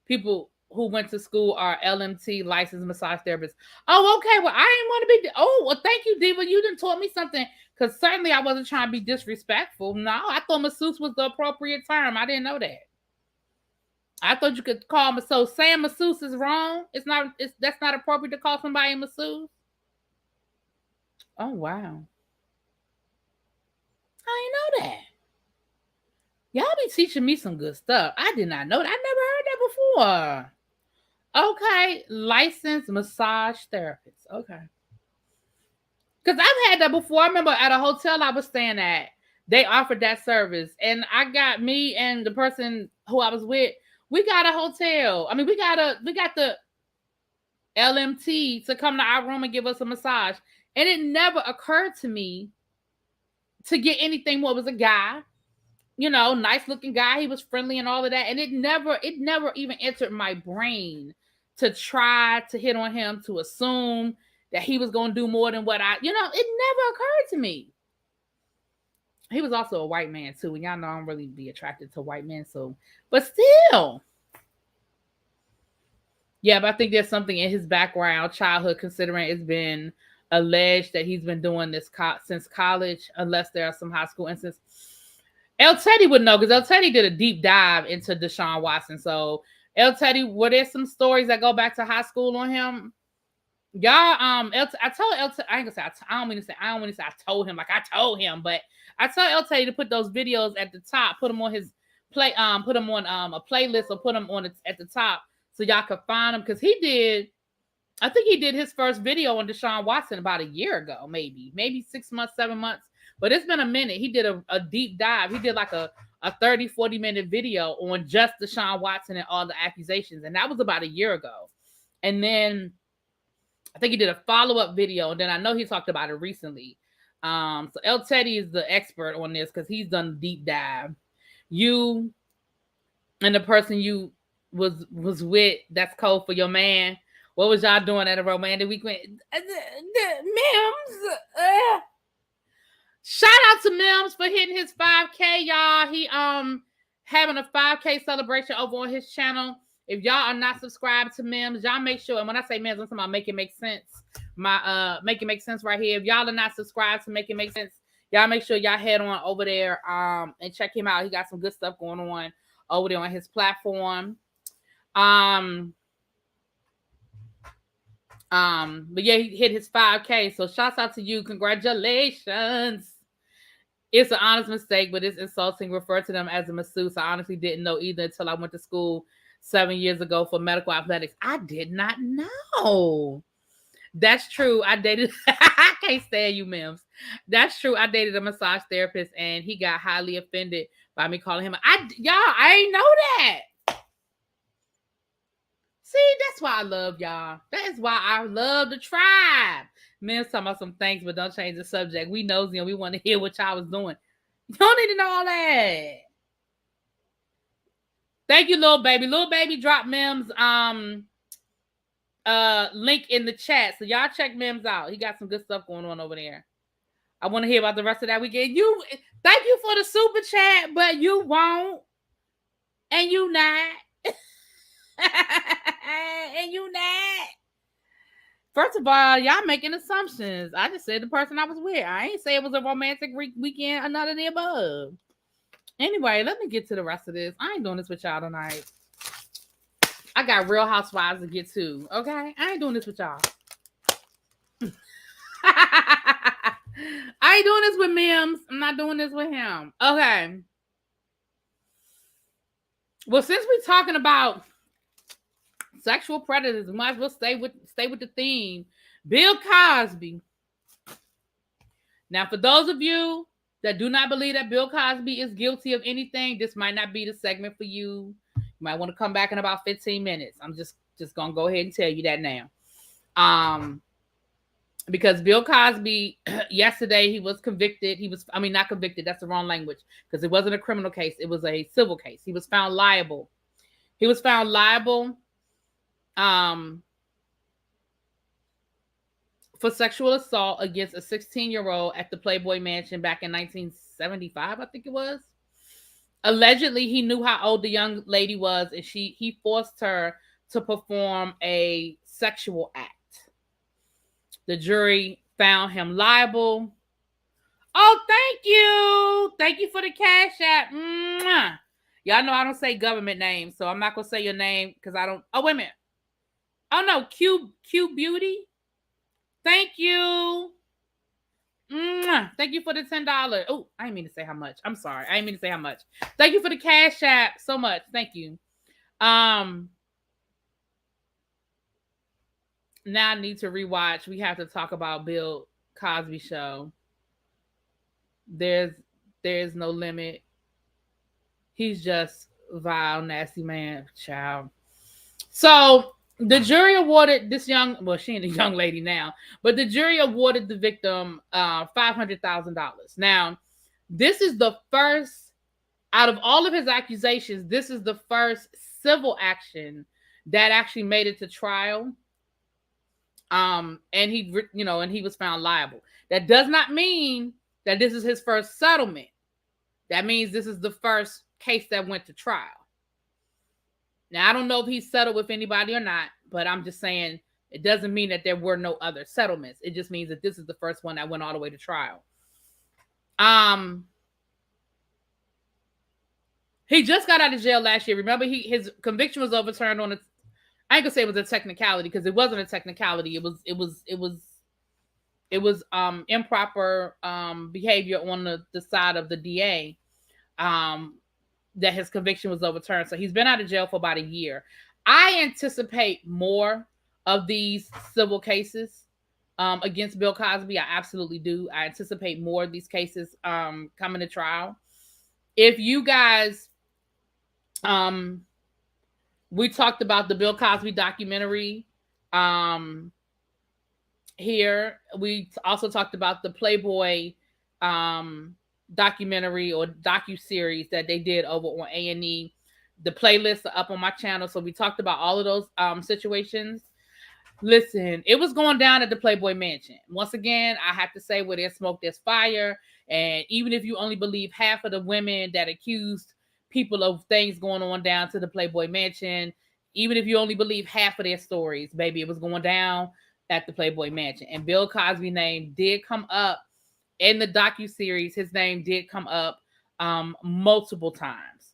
People who went to school are LMT, licensed massage therapists. Oh, okay. Well, I didn't want to be. Oh, well, thank you, Diva. You done taught me something. Because certainly I wasn't trying to be disrespectful. No, I thought masseuse was the appropriate term. I didn't know that. I thought you could call masseuse. So saying masseuse is wrong. That's not appropriate to call somebody a masseuse. Oh, wow. I didn't know that. Y'all be teaching me some good stuff. I did not know that. I never heard that before. Okay. Licensed massage therapist. Okay. Because I've had that before. I remember at a hotel I was staying at, they offered that service. And I got me and the person who I was with, we got a hotel. I mean, we got the LMT to come to our room and give us a massage. And it never occurred to me to get anything more. It was a guy. Nice looking guy. He was friendly and all of that. And it never even entered my brain to try to hit on him, to assume that he was going to do more than what it never occurred to me. He was also a white man too. And y'all know I don't really be attracted to white men. So, but still. Yeah, but I think there's something in his background, childhood, considering it's been alleged that he's been doing this since college, unless there are some high school instances. El Teddy would know, because El Teddy did a deep dive into Deshaun Watson. So El Teddy, were there some stories that go back to high school on him? Y'all, I told El Teddy, I ain't gonna say, I don't mean to say I told him, like I told him, but I told El Teddy to put those videos at the top, put them on his put them on a playlist, or put them on at the top so y'all could find them, because I think he did his first video on Deshaun Watson about a year ago, maybe 6 months, 7 months. But it's been a minute. He did a deep dive. He did like a 30, 40-minute video on just Deshaun Watson and all the accusations. And that was about a year ago. And then I think he did a follow-up video. And then I know he talked about it recently. So El Teddy is the expert on this because he's done a deep dive. You and the person you was with, that's code for your man. What was y'all doing at a romantic weekend? Mims. Shout out to Mims for hitting his 5K, y'all. He having a 5K celebration over on his channel. If y'all are not subscribed to Mims, y'all make sure. And when I say Mims, I'm talking about Make It Make Sense. My Make It Make Sense right here. If y'all are not subscribed to Make It Make Sense, y'all make sure y'all head on over there and check him out. He got some good stuff going on over there on his platform. But yeah, he hit his 5K. So shouts out to you. Congratulations. It's an honest mistake, but it's insulting. Refer to them as a masseuse. I honestly didn't know either until I went to school 7 years ago for medical athletics. I did not know. That's true. I dated. I can't stand you, Mims. That's true. I dated a massage therapist, and he got highly offended by me calling him. I ain't know that. See, that's why I love y'all. That is why I love the tribe. Mims talking about some things, but don't change the subject. We nosy and we want to hear what y'all was doing. You don't need to know all that. Thank you, little baby. Little baby dropped Mims link in the chat. So y'all check Mims out. He got some good stuff going on over there. I want to hear about the rest of that weekend. Thank you for the super chat, but you won't. And you not. And you not. First of all, y'all making assumptions. I just said the person I was with. I ain't say it was a romantic weekend or none of the above. Anyway, let me get to the rest of this. I ain't doing this with y'all tonight. I got Real Housewives to get to. Okay? I ain't doing this with y'all. I ain't doing this with Mims. I'm not doing this with him. Okay. Well, since we're talking about sexual predators, we might as well stay with the theme. Bill Cosby. Now, for those of you that do not believe that Bill Cosby is guilty of anything, this might not be the segment for you. You might want to come back in about 15 minutes. I'm just gonna go ahead and tell you that now. Because Bill Cosby, yesterday he was convicted. Not convicted. That's the wrong language, because it wasn't a criminal case. It was a civil case. He was found liable. For sexual assault against a 16-year-old at the Playboy Mansion back in 1975, I think it was. Allegedly, he knew how old the young lady was, and he forced her to perform a sexual act. The jury found him liable. Oh, thank you. Thank you for the Cash App. Mwah. Y'all know I don't say government names, so I'm not going to say your name because I don't. Oh, wait a minute. Oh, no. Q Beauty. Thank you. Mwah. Thank you for the $10. Oh, I didn't mean to say how much. I'm sorry. I didn't mean to say how much. Thank you for the Cash App so much. Thank you. Now I need to rewatch. We have to talk about Bill Cosby show. There's no limit. He's just vile, nasty man, child. So the jury awarded this she ain't a young lady now, but the jury awarded the victim $500,000. Now, this is the first, out of all of his accusations, this is the first civil action that actually made it to trial. And he was found liable. That does not mean that this is his first settlement. That means this is the first case that went to trial. Now, I don't know if he settled with anybody or not, but I'm just saying it doesn't mean that there were no other settlements. It just means that this is the first one that went all the way to trial. He just got out of jail last year. Remember, his conviction was overturned on a. I ain't gonna say it was a technicality because it wasn't a technicality. It was improper behavior on the side of the DA. That his conviction was overturned. So he's been out of jail for about a year. I anticipate more of these civil cases against Bill Cosby. I absolutely do. I anticipate more of these cases coming to trial. If you guys, we talked about the Bill Cosby documentary here. We also talked about the Playboy documentary or docu-series that they did over on A&E. The playlists are up on my channel, so we talked about all of those situations. Listen, it was going down at the Playboy Mansion. Once again, I have to say, where there's smoke, there's fire. And even if you only believe half of the women that accused people of things going on down to the Playboy Mansion, even if you only believe half of their stories, baby, it was going down at the Playboy Mansion. And Bill Cosby's name did come up in the docuseries. His name did come up multiple times.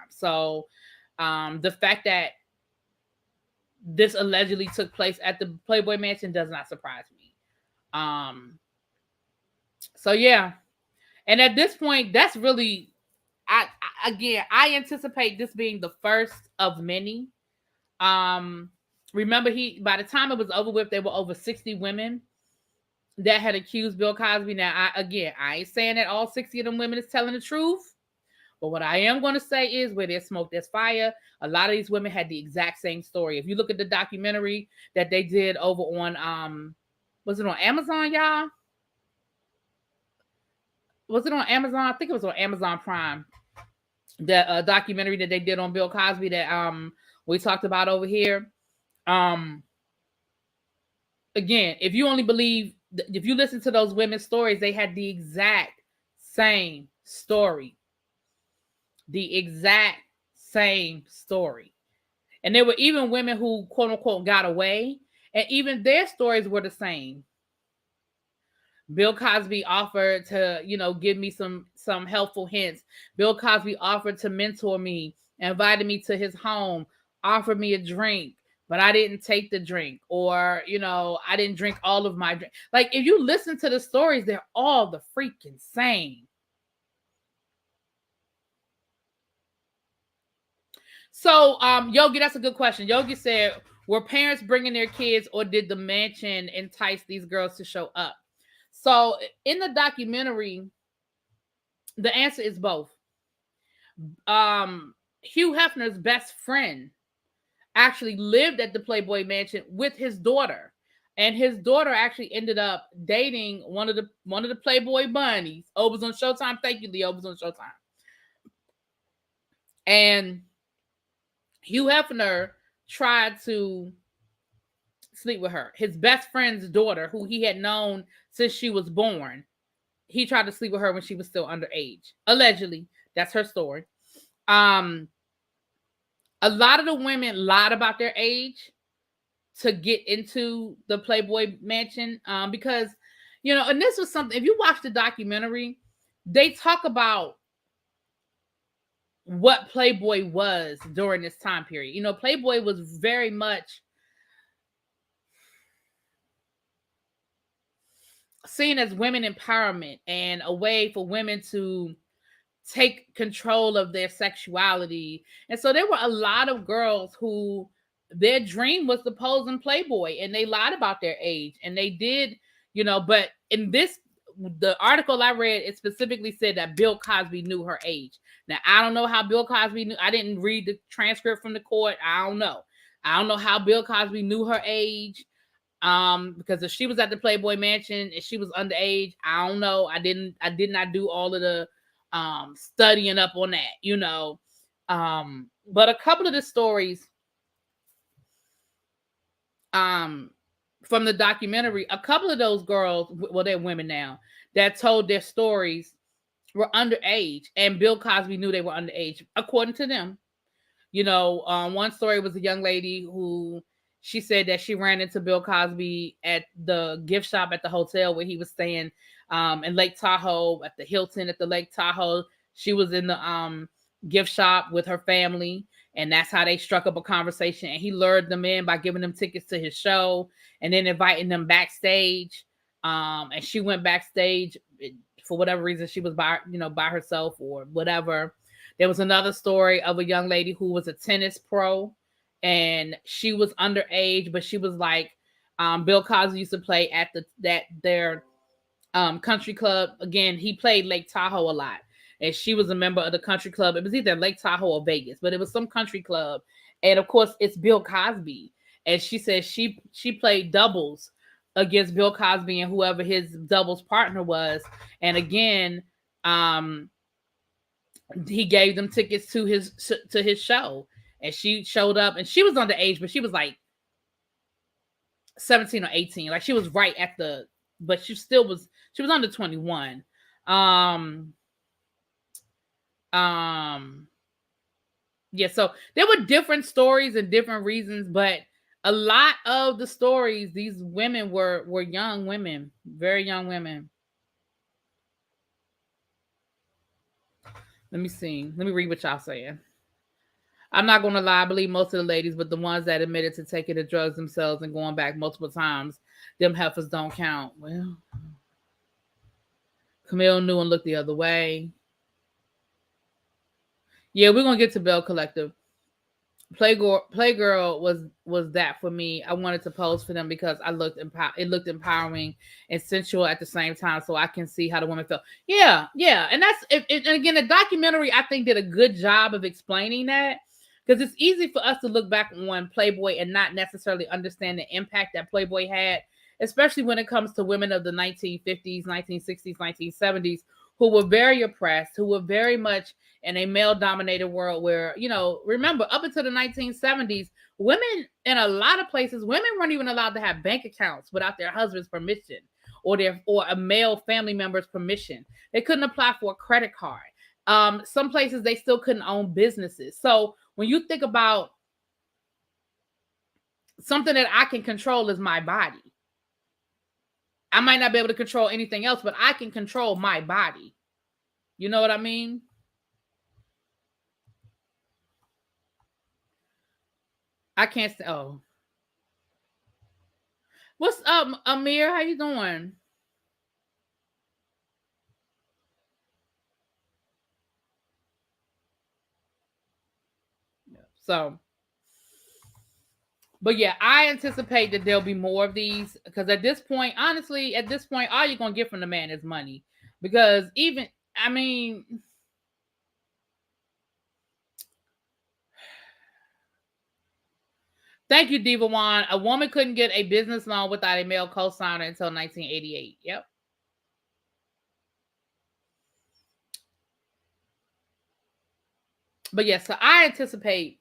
So the fact that this allegedly took place at the Playboy Mansion does not surprise me. So yeah. And at this point, that's really, I anticipate this being the first of many. Remember, by the time it was over with, there were over 60 women that had accused Bill Cosby. Now, I ain't saying that all 60 of them women is telling the truth. But what I am going to say is, where there's smoke, there's fire. A lot of these women had the exact same story. If you look at the documentary that they did over on, was it on Amazon, y'all? Was it on Amazon? I think it was on Amazon Prime. The documentary that they did on Bill Cosby that we talked about over here. Again, if you listen to those women's stories, they had the exact same story. The exact same story. And there were even women who, quote unquote, got away, and even their stories were the same. Bill Cosby offered to, give me some helpful hints. Bill Cosby offered to mentor me, invited me to his home, offered me a drink, but I didn't take the drink, or, I didn't drink all of my drink. Like, if you listen to the stories, they're all the freaking same. So, Yogi, that's a good question. Yogi said, were parents bringing their kids, or did the mansion entice these girls to show up? So, in the documentary, the answer is both. Hugh Hefner's best friend actually lived at the Playboy Mansion with his daughter, and his daughter actually ended up dating one of the Playboy bunnies. Oprah's on Showtime. Thank you, Leo. Oprah's on Showtime. And Hugh Hefner tried to sleep with her. His best friend's daughter, who he had known since she was born, he tried to sleep with her when she was still underage. Allegedly. That's her story. A lot of the women lied about their age to get into the Playboy Mansion because, and this was something, if you watch the documentary, they talk about what Playboy was during this time period. Playboy was very much seen as women empowerment and a way for women to take control of their sexuality. And so there were a lot of girls who their dream was to pose in Playboy, and they lied about their age, and they did, but in the article I read, it specifically said that Bill Cosby knew her age. Now, I don't know how Bill Cosby knew. I didn't read the transcript from the court. I don't know how Bill Cosby knew her age. Because if she was at the Playboy Mansion and she was underage, I don't know. I did not do all of the studying up on that, but a couple of the stories from the documentary, a couple of those girls, well, they're women now, that told their stories were underage, and Bill Cosby knew they were underage, according to them. One story was a young lady who, she said that she ran into Bill Cosby at the gift shop at the hotel where he was staying in Lake Tahoe, at the Hilton at the Lake Tahoe. She was in the gift shop with her family, and that's how they struck up a conversation. And he lured them in by giving them tickets to his show and then inviting them backstage. And she went backstage for whatever reason. She was by herself or whatever. There was another story of a young lady who was a tennis pro, and she was underage, but she was like, Bill Cosby used to play at their country club. Again, he played Lake Tahoe a lot, and she was a member of the country club. It was either Lake Tahoe or Vegas, but it was some country club. And of course, it's Bill Cosby. And she said she played doubles against Bill Cosby and whoever his doubles partner was. And again, he gave them tickets to his show, and she showed up, and she was underage, but she was like 17 or 18. Like she was right at but she was under 21. Yeah, so there were different stories and different reasons, but a lot of the stories, these women were young women, very young women. Let me see. Let me read what y'all saying. I'm not going to lie. I believe most of the ladies, but the ones that admitted to taking the drugs themselves and going back multiple times, them heifers don't count. Well, Camille knew and looked the other way. Yeah, we're going to get to Bell Collective. Playgirl was that for me. I wanted to pose for them because it looked empowering and sensual at the same time, so I can see how the woman felt. Yeah, and that's and again, the documentary I think did a good job of explaining that, because it's easy for us to look back on Playboy and not necessarily understand the impact that Playboy had, especially when it comes to women of the 1950s, 1960s, 1970s, who were very oppressed, who were very much in a male-dominated world where, remember, up until the 1970s, women, in a lot of places, women weren't even allowed to have bank accounts without their husband's permission or a male family member's permission. They couldn't apply for a credit card. Some places, they still couldn't own businesses. So when you think about something that I can control is my body. I might not be able to control anything else, but I can control my body. You know what I mean? I can't say. Oh, what's up, Amir? How you doing? So, but yeah, I anticipate that there'll be more of these, because at this point, honestly, all you're gonna get from the man is money. Because thank you, Diva Wan. A woman couldn't get a business loan without a male co-signer until 1988. Yep. But yes, so I anticipate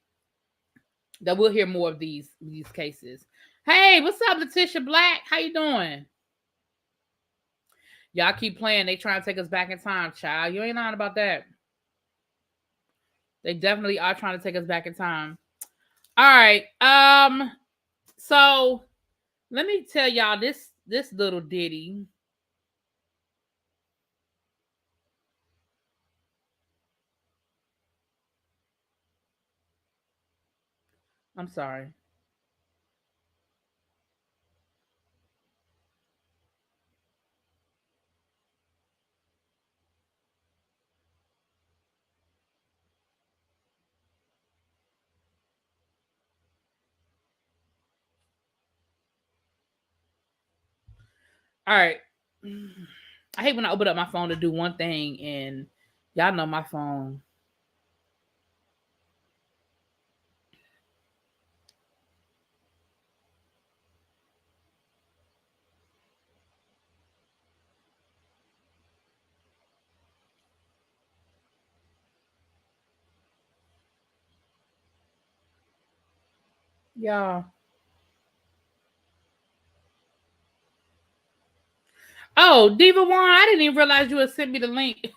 that we'll hear more of these cases. Hey, what's up, Letitia Black? How you doing? Y'all keep playing. They trying to take us back in time, child. You ain't lying about that. They definitely are trying to take us back in time. All right. So let me tell y'all this little ditty. I'm sorry. All right. I hate when I open up my phone to do one thing and y'all know my phone. Y'all. Oh, Diva One, I didn't even realize you had sent me the link.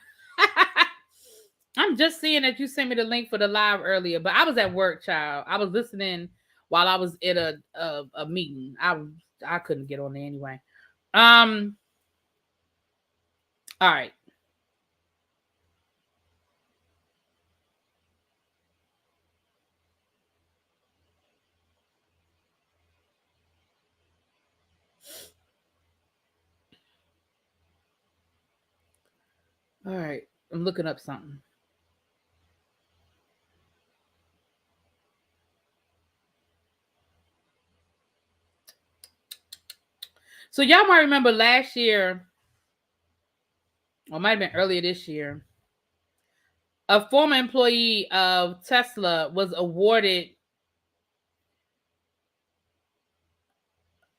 I'm just seeing that you sent me the link for the live earlier, but I was at work, child. I was listening while I was at a meeting. I couldn't get on there anyway. All right. All right, I'm looking up something. So y'all might remember last year, or it might have been earlier this year, a former employee of Tesla was awarded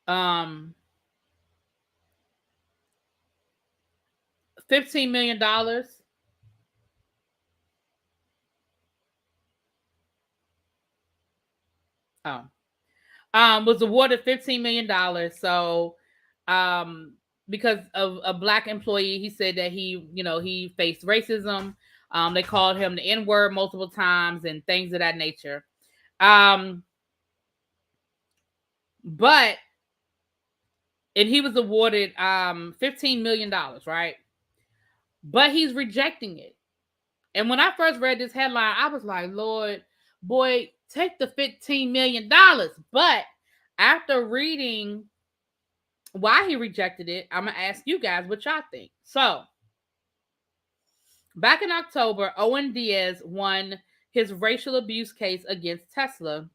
um $15 million. Oh, was awarded $15 million. So, um, because of a black employee, he said that he faced racism. They called him the N word multiple times and things of that nature. Um, but and he was awarded $15 million, right? But he's rejecting it. And when I first read this headline, I was like, Lord, boy, take the $15 million. But after reading why he rejected it, I'm going to ask you guys what y'all think. So, back in October, Owen Diaz won his racial abuse case against Tesla,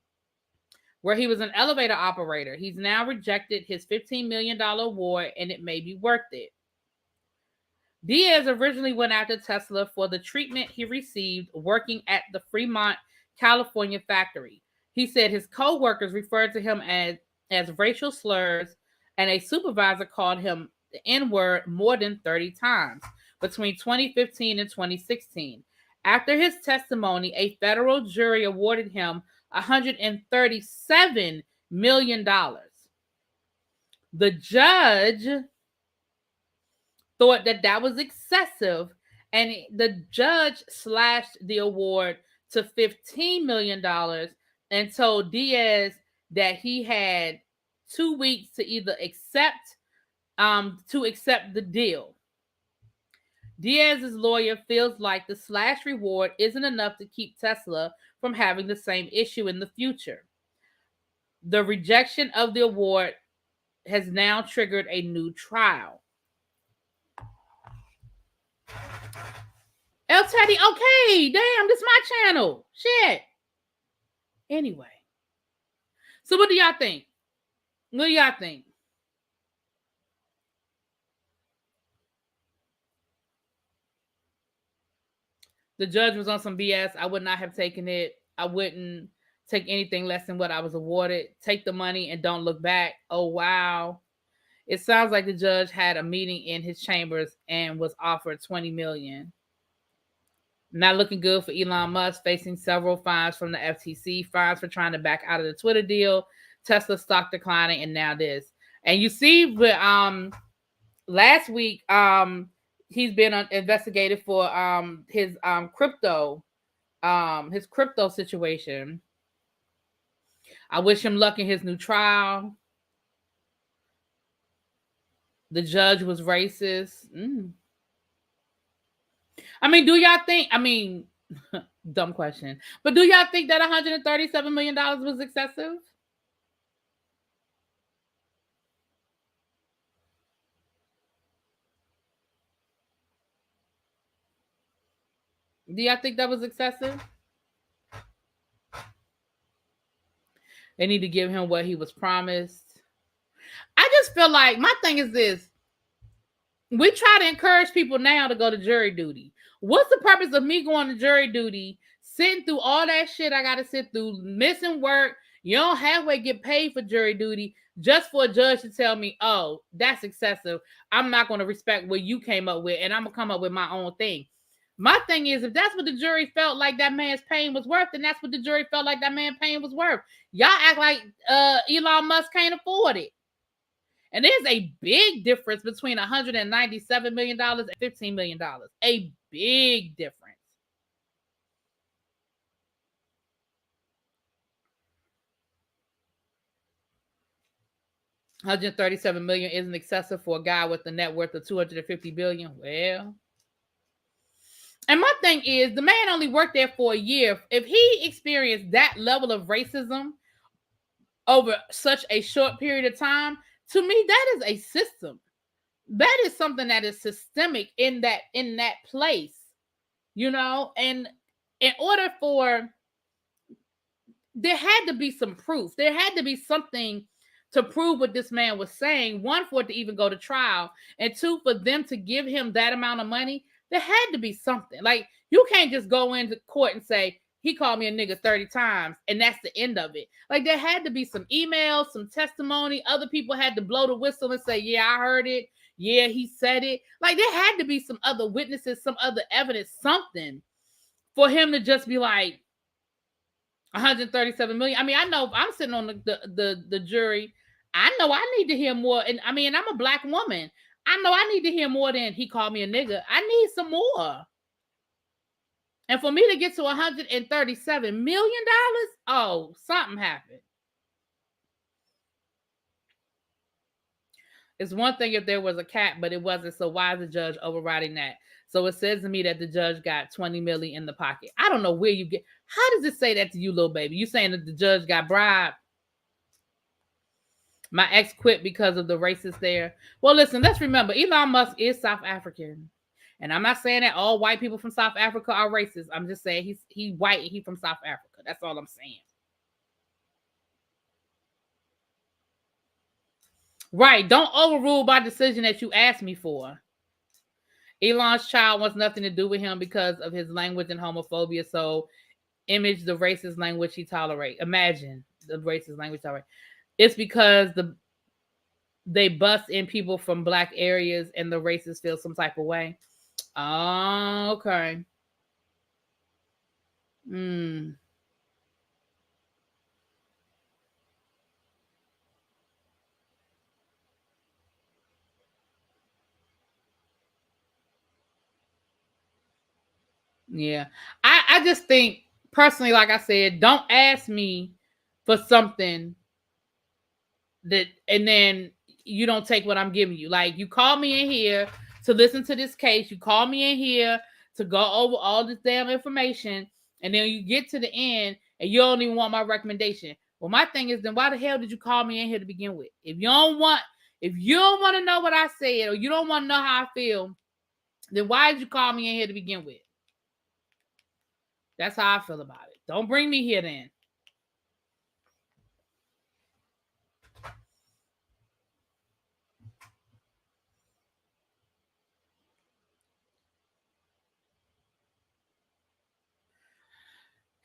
where he was an elevator operator. He's now rejected his $15 million award, and it may be worth it. Diaz originally went after Tesla for the treatment he received working at the Fremont, California factory. He said his co-workers referred to him as racial slurs, and a supervisor called him the N-word more than 30 times between 2015 and 2016. After his testimony, a federal jury awarded him $137 million. The judge thought that was excessive, and the judge slashed the award to $15 million and told Diaz that he had 2 weeks to either accept the deal. Diaz's lawyer feels like the slash reward isn't enough to keep Tesla from having the same issue in the future. The rejection of the award has now triggered a new trial. El Teddy, okay, damn, this is my channel. Shit. Anyway. So what do y'all think? What do y'all think? The judge was on some BS. I would not have taken it. I wouldn't take anything less than what I was awarded. Take the money and don't look back. Oh, wow. It sounds like the judge had a meeting in his chambers and was offered $20 million. Not looking good for Elon Musk, facing several fines from the FTC, fines for trying to back out of the Twitter deal, Tesla stock declining, and now this. And you see, but last week, he's been investigated for his crypto situation. I wish him luck in his new trial. The judge was racist. I mean, do y'all think? I mean, dumb question, but do y'all think that $137 million was excessive? Do y'all think that was excessive? They need to give him what he was promised. I just feel like my thing is this. We try to encourage people now to go to jury duty. What's the purpose of me going to jury duty, sitting through all that shit I got to sit through, missing work? You don't halfway get paid for jury duty just for a judge to tell me, oh, that's excessive. I'm not going to respect what you came up with, and I'm going to come up with my own thing. My thing is, if that's what the jury felt like that man's pain was worth, then that's what the jury felt like that man's pain was worth. Y'all act like Elon Musk can't afford it. And there's a big difference between $197 million and $15 million. A big difference. $137 million isn't excessive for a guy with a net worth of $250 billion. Well, and my thing is, the man only worked there for a year. If he experienced that level of racism over such a short period of time, to me, that is a system. that is something that is systemic in that place, and in order for there had to be some proof. There had to be something to prove what this man was saying. One, for it to even go to trial, and two, for them to give him that amount of money. There had to be something. Like, you can't just go into court and say, he called me a nigga 30 times, and that's the end of it. Like, there had to be some emails, some testimony. Other people had to blow the whistle and say, yeah, I heard it. Yeah, he said it. Like, there had to be some other witnesses, some other evidence, something for him to just be like, 137 million. I mean, I know if I'm sitting on the jury, I know I need to hear more. And I mean, I'm a black woman. I know I need to hear more than he called me a nigga. I need some more. And for me to get to $137 million, oh, something happened. It's one thing if there was a cap, but it wasn't. So why is the judge overriding that? So it says to me that the judge got 20 million in the pocket. I don't know where you get. How does it say that to you, little baby? You saying that the judge got bribed? My ex quit because of the racist there. Well, listen, let's remember, Elon Musk is South African. And I'm not saying that all white people from South Africa are racist. I'm just saying he's white and he's from South Africa. That's all I'm saying. Right. Don't overrule my decision that you asked me for. Elon's child wants nothing to do with him because of his language and homophobia. So image the racist language he tolerates. Imagine the racist language tolerate. It's because they bust in people from black areas and the racists feel some type of way. Oh, okay. Yeah. I just think personally, like I said, don't ask me for something that and then you don't take what I'm giving you. Like, you call me in here to listen to this case, you call me in here to go over all this damn information, and then you get to the end and you don't even want my recommendation. Well, my thing is, then why the hell did you call me in here to begin with? If you don't want to know what I said, or you don't want to know how I feel, then why did you call me in here to begin with? That's how I feel about it. Don't bring me here then.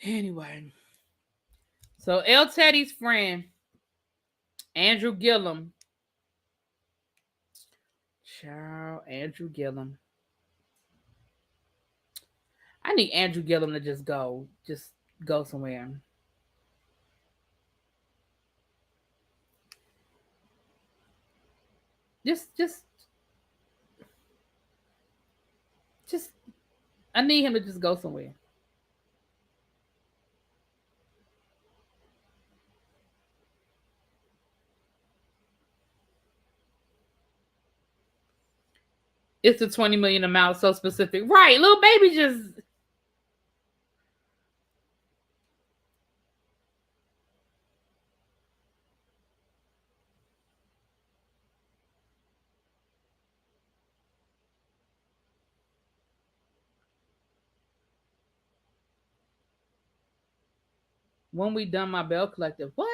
Anyway, so El Teddy's friend, Andrew Gillum. Child, Andrew Gillum. I need Andrew Gillum to just go somewhere. Just I need him to just go somewhere. It's a 20 million amount, so specific. Right, little baby just when we done my Bell Collective. What?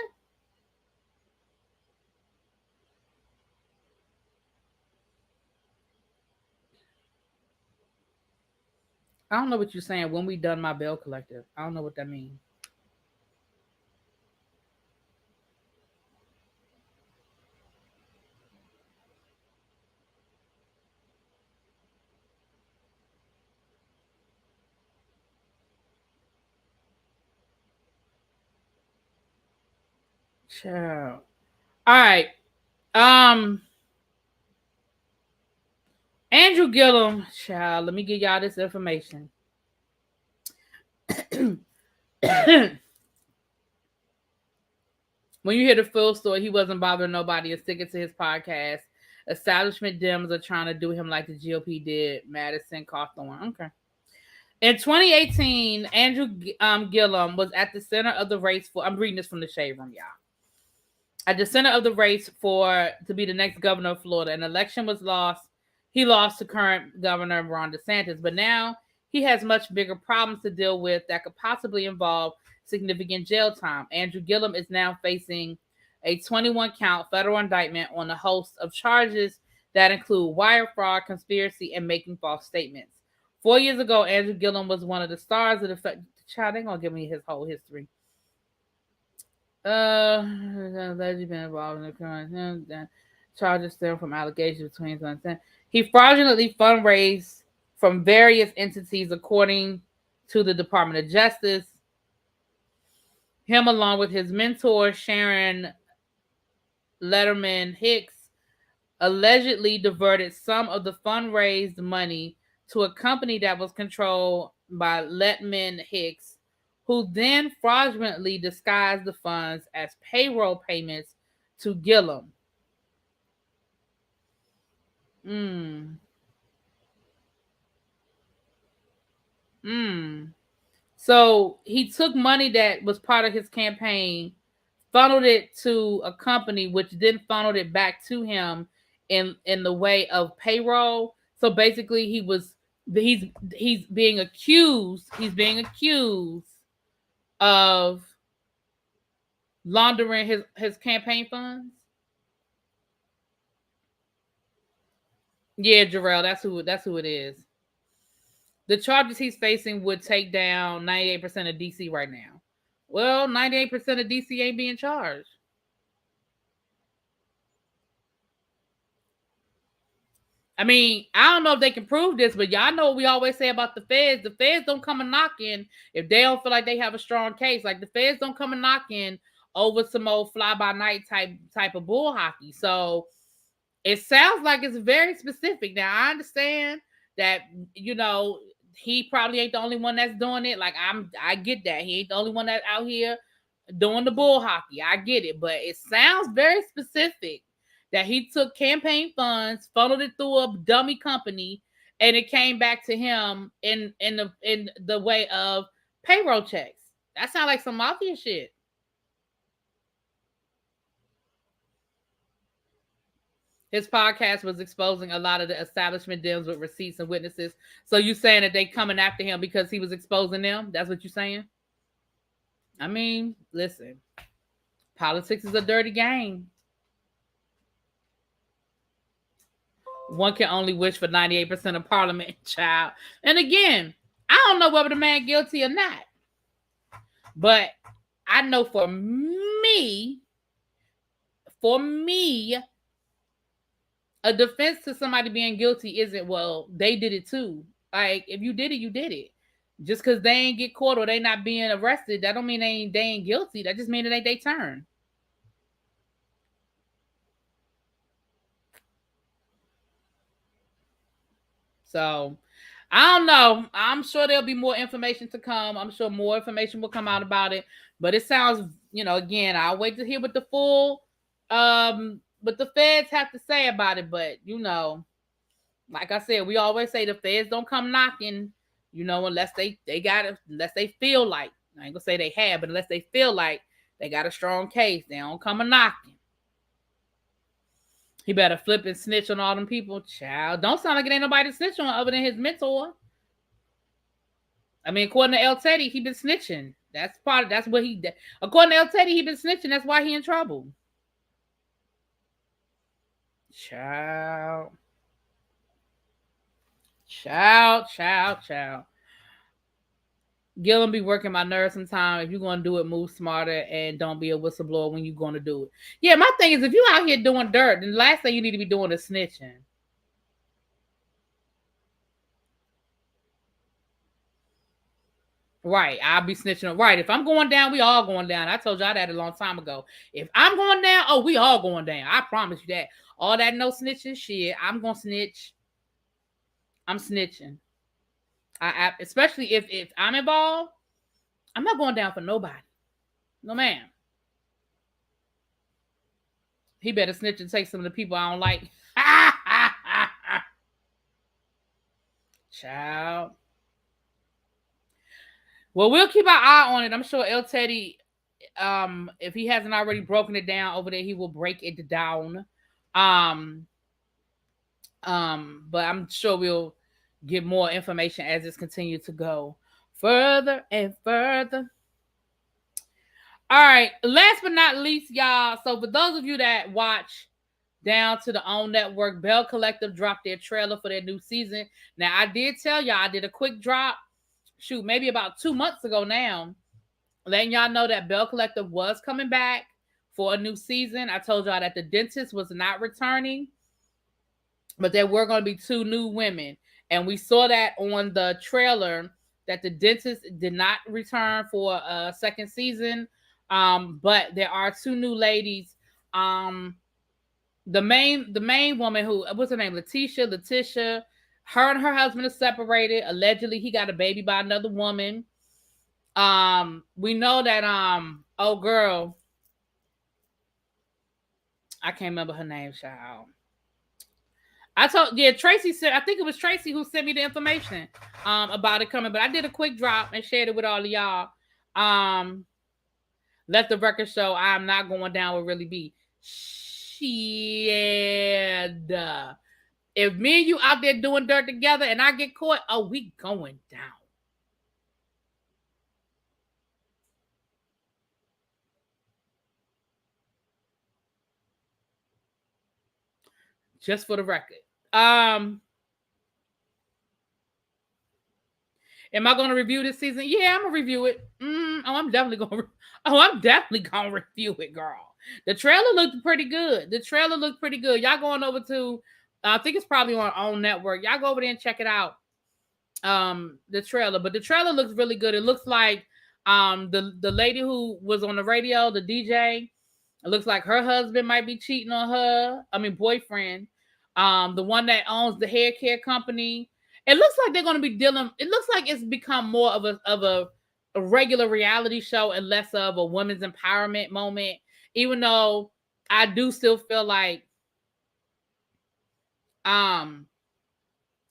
I don't know what you're saying. When we done my Bell Collective. I don't know what that means. Child. All right. Andrew Gillum, child. Let me give y'all this information. When you hear the full story, he wasn't bothering nobody and sticking to his podcast. Establishment Dems are trying to do him like the GOP did Madison Cawthorn. Okay. In 2018, Andrew Gillum was at the center of the race for, I'm reading this from the Shade Room, y'all. at the center of the race to be the next governor of Florida. An election was lost. He lost to current governor Ron DeSantis, but now he has much bigger problems to deal with that could possibly involve significant jail time. Andrew Gillum is now facing a 21-count federal indictment on a host of charges that include wire fraud, conspiracy, and making false statements. 4 years ago, Andrew Gillum was one of the stars of the child. They're gonna give me his whole history. Allegedly been involved in the crime. Charges stem from allegations between 2010. He fraudulently fundraised from various entities, according to the Department of Justice. Him, along with his mentor Sharon Letterman Hicks, allegedly diverted some of the fundraised money to a company that was controlled by Letterman Hicks, who then fraudulently disguised the funds as payroll payments to Gillum. So he took money that was part of his campaign, funneled it to a company, which then funneled it back to him in the way of payroll. So basically, he's being accused. He's being accused of laundering his campaign funds. Yeah, Jarrell, that's who it is. The charges he's facing would take down 98% of DC right now. Well, 98% of DC ain't being charged. I mean, I don't know if they can prove this, but y'all know what we always say about the feds. The feds don't come and knock in if they don't feel like they have a strong case. Like the feds don't come and knock in over some old fly-by-night type of bull hockey. So it sounds like it's very specific. Now, I understand that, he probably ain't the only one that's doing it. Like I get that. He ain't the only one that's out here doing the bull hockey. I get it. But it sounds very specific that he took campaign funds, funneled it through a dummy company, and it came back to him in the way of payroll checks. That sounds like some mafia shit. His podcast was exposing a lot of the establishment deals with receipts and witnesses. So you saying that they coming after him because he was exposing them? That's what you're saying? I mean, listen. Politics is a dirty game. One can only wish for 98% of Parliament, child. And again, I don't know whether the man guilty or not. But I know for me, a defense to somebody being guilty isn't, well, they did it too. Like, if you did it, you did it. Just because they ain't get caught or they not being arrested, that don't mean they ain't guilty. That just means it ain't their turn. So, I don't know. I'm sure there'll be more information to come. I'm sure more information will come out about it. But it sounds, again, I'll wait to hear what the full what the feds have to say about it. But, like I said, we always say the feds don't come knocking, unless they got it, unless they feel like, I ain't gonna say they have, but unless they feel like they got a strong case, they don't come a knocking. He better flip and snitch on all them people. Child, don't sound like it ain't nobody to snitch on other than his mentor. I mean, according to El Teddy, he been snitching. That's what he did. According to El Teddy, he been snitching. That's why he in trouble. Child. Gillum be working my nerves sometimes. If you're going to do it, move smarter and don't be a whistleblower when you're going to do it. Yeah, my thing is, if you out here doing dirt, then the last thing you need to be doing is snitching. Right, I'll be snitching. Right, if I'm going down, we all going down. I told y'all that a long time ago. If I'm going down, oh, we all going down. I promise you that. All that no snitching shit, I'm going to snitch. I'm snitching. I especially if I'm involved, I'm not going down for nobody. No, ma'am. He better snitch and take some of the people I don't like. Child. Well, we'll keep our eye on it. I'm sure El Teddy, if he hasn't already broken it down over there, he will break it down. Um, but I'm sure we'll get more information as this continues to go further and further. All right, last but not least, y'all. So for those of you that watch down to the OWN network, Bell Collective dropped their trailer for their new season. Now, I did tell y'all, I did a quick drop, shoot, maybe about 2 months ago now, letting y'all know that Bell Collective was coming back for a new season. I told y'all that the dentist was not returning, but there were going to be 2 new women. And we saw that on the trailer that the dentist did not return for a second season. But there are 2 new ladies. The main woman, who, what's her name? Letitia. Her and her husband are separated. Allegedly, he got a baby by another woman. We know that oh girl, I can't remember her name, child. Tracy said, I think it was Tracy who sent me the information about it coming, but I did a quick drop and shared it with all of y'all. Let the record show I'm not going down with Really B. Shit. If me and you out there doing dirt together and I get caught, oh, we going down. Just for the record. Am I going to review this season? Yeah, I'm gonna review it. I'm definitely gonna review it, girl. The trailer looked pretty good. Y'all going over to, I think it's probably on OWN network. Y'all go over there and check it out. The trailer, but the trailer looks really good. It looks like the lady who was on the radio, the DJ. It looks like her husband might be cheating on her. I mean, boyfriend. The one that owns the hair care company. It looks like they're going to be dealing. It looks like it's become more of a regular reality show and less of a women's empowerment moment. Even though I do still feel like, although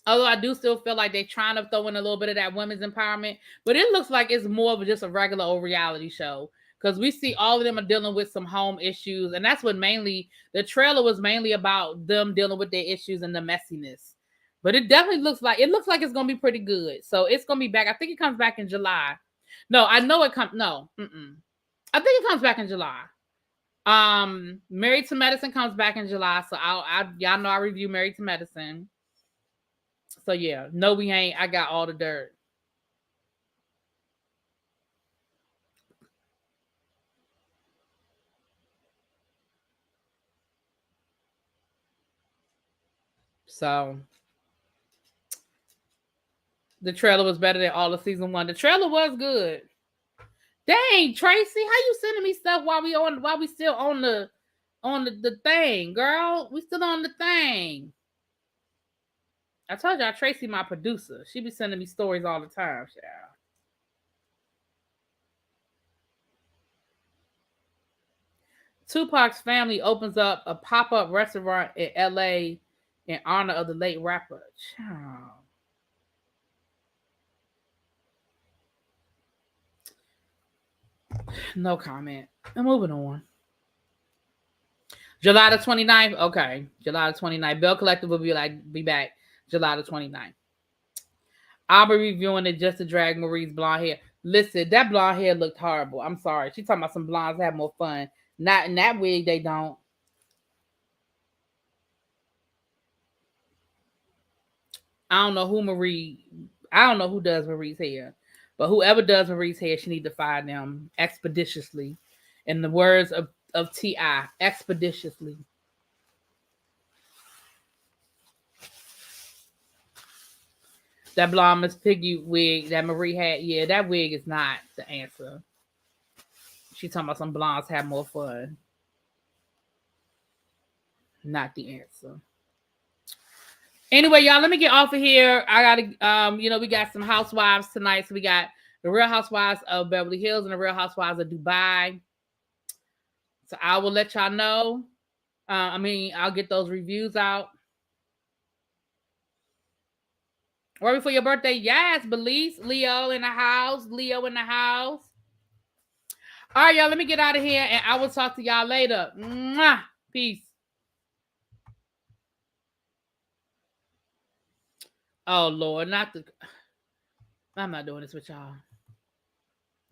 I do still feel like they're trying to throw in a little bit of that women's empowerment, but it looks like it's more of just a regular old reality show. Because we see all of them are dealing with some home issues. And that's what the trailer was mainly about, them dealing with their issues and the messiness. But it definitely looks like it's going to be pretty good. So it's going to be back. I think it comes back in July. No, I know it comes. No. I think it comes back in July. Married to Medicine comes back in July. So y'all know I review Married to Medicine. So yeah, no, we ain't. I got all the dirt. So the trailer was better than all of season 1. The trailer was good. Dang, Tracy, how you sending me stuff while we still on the thing, girl? We still on the thing. I told y'all Tracy, my producer. She be sending me stories all the time, child. Tupac's family opens up a pop-up restaurant in LA in honor of the late rapper. Child. No comment. I'm moving on. July the 29th. Okay. July the 29th. Bell Collective will be back July the 29th. I'll be reviewing it just to drag Marie's blonde hair. Listen, that blonde hair looked horrible. I'm sorry. She's talking about some blondes have more fun. Not in that wig, they don't. I don't know who does Marie's hair. But whoever does Marie's hair, she need to fire them expeditiously. In the words of T.I., expeditiously. That blonde Miss Piggy wig that Marie had, yeah, that wig is not the answer. She talking about some blondes have more fun. Not the answer. Anyway, y'all, let me get off of here. I gotta, we got some housewives tonight. So we got the Real Housewives of Beverly Hills and the Real Housewives of Dubai. So I will let y'all know. I'll get those reviews out. Right before your birthday, yes, Belize, Leo in the house. All right, y'all. Let me get out of here, and I will talk to y'all later. Mwah. Peace. Oh Lord, not the. I'm not doing this with y'all.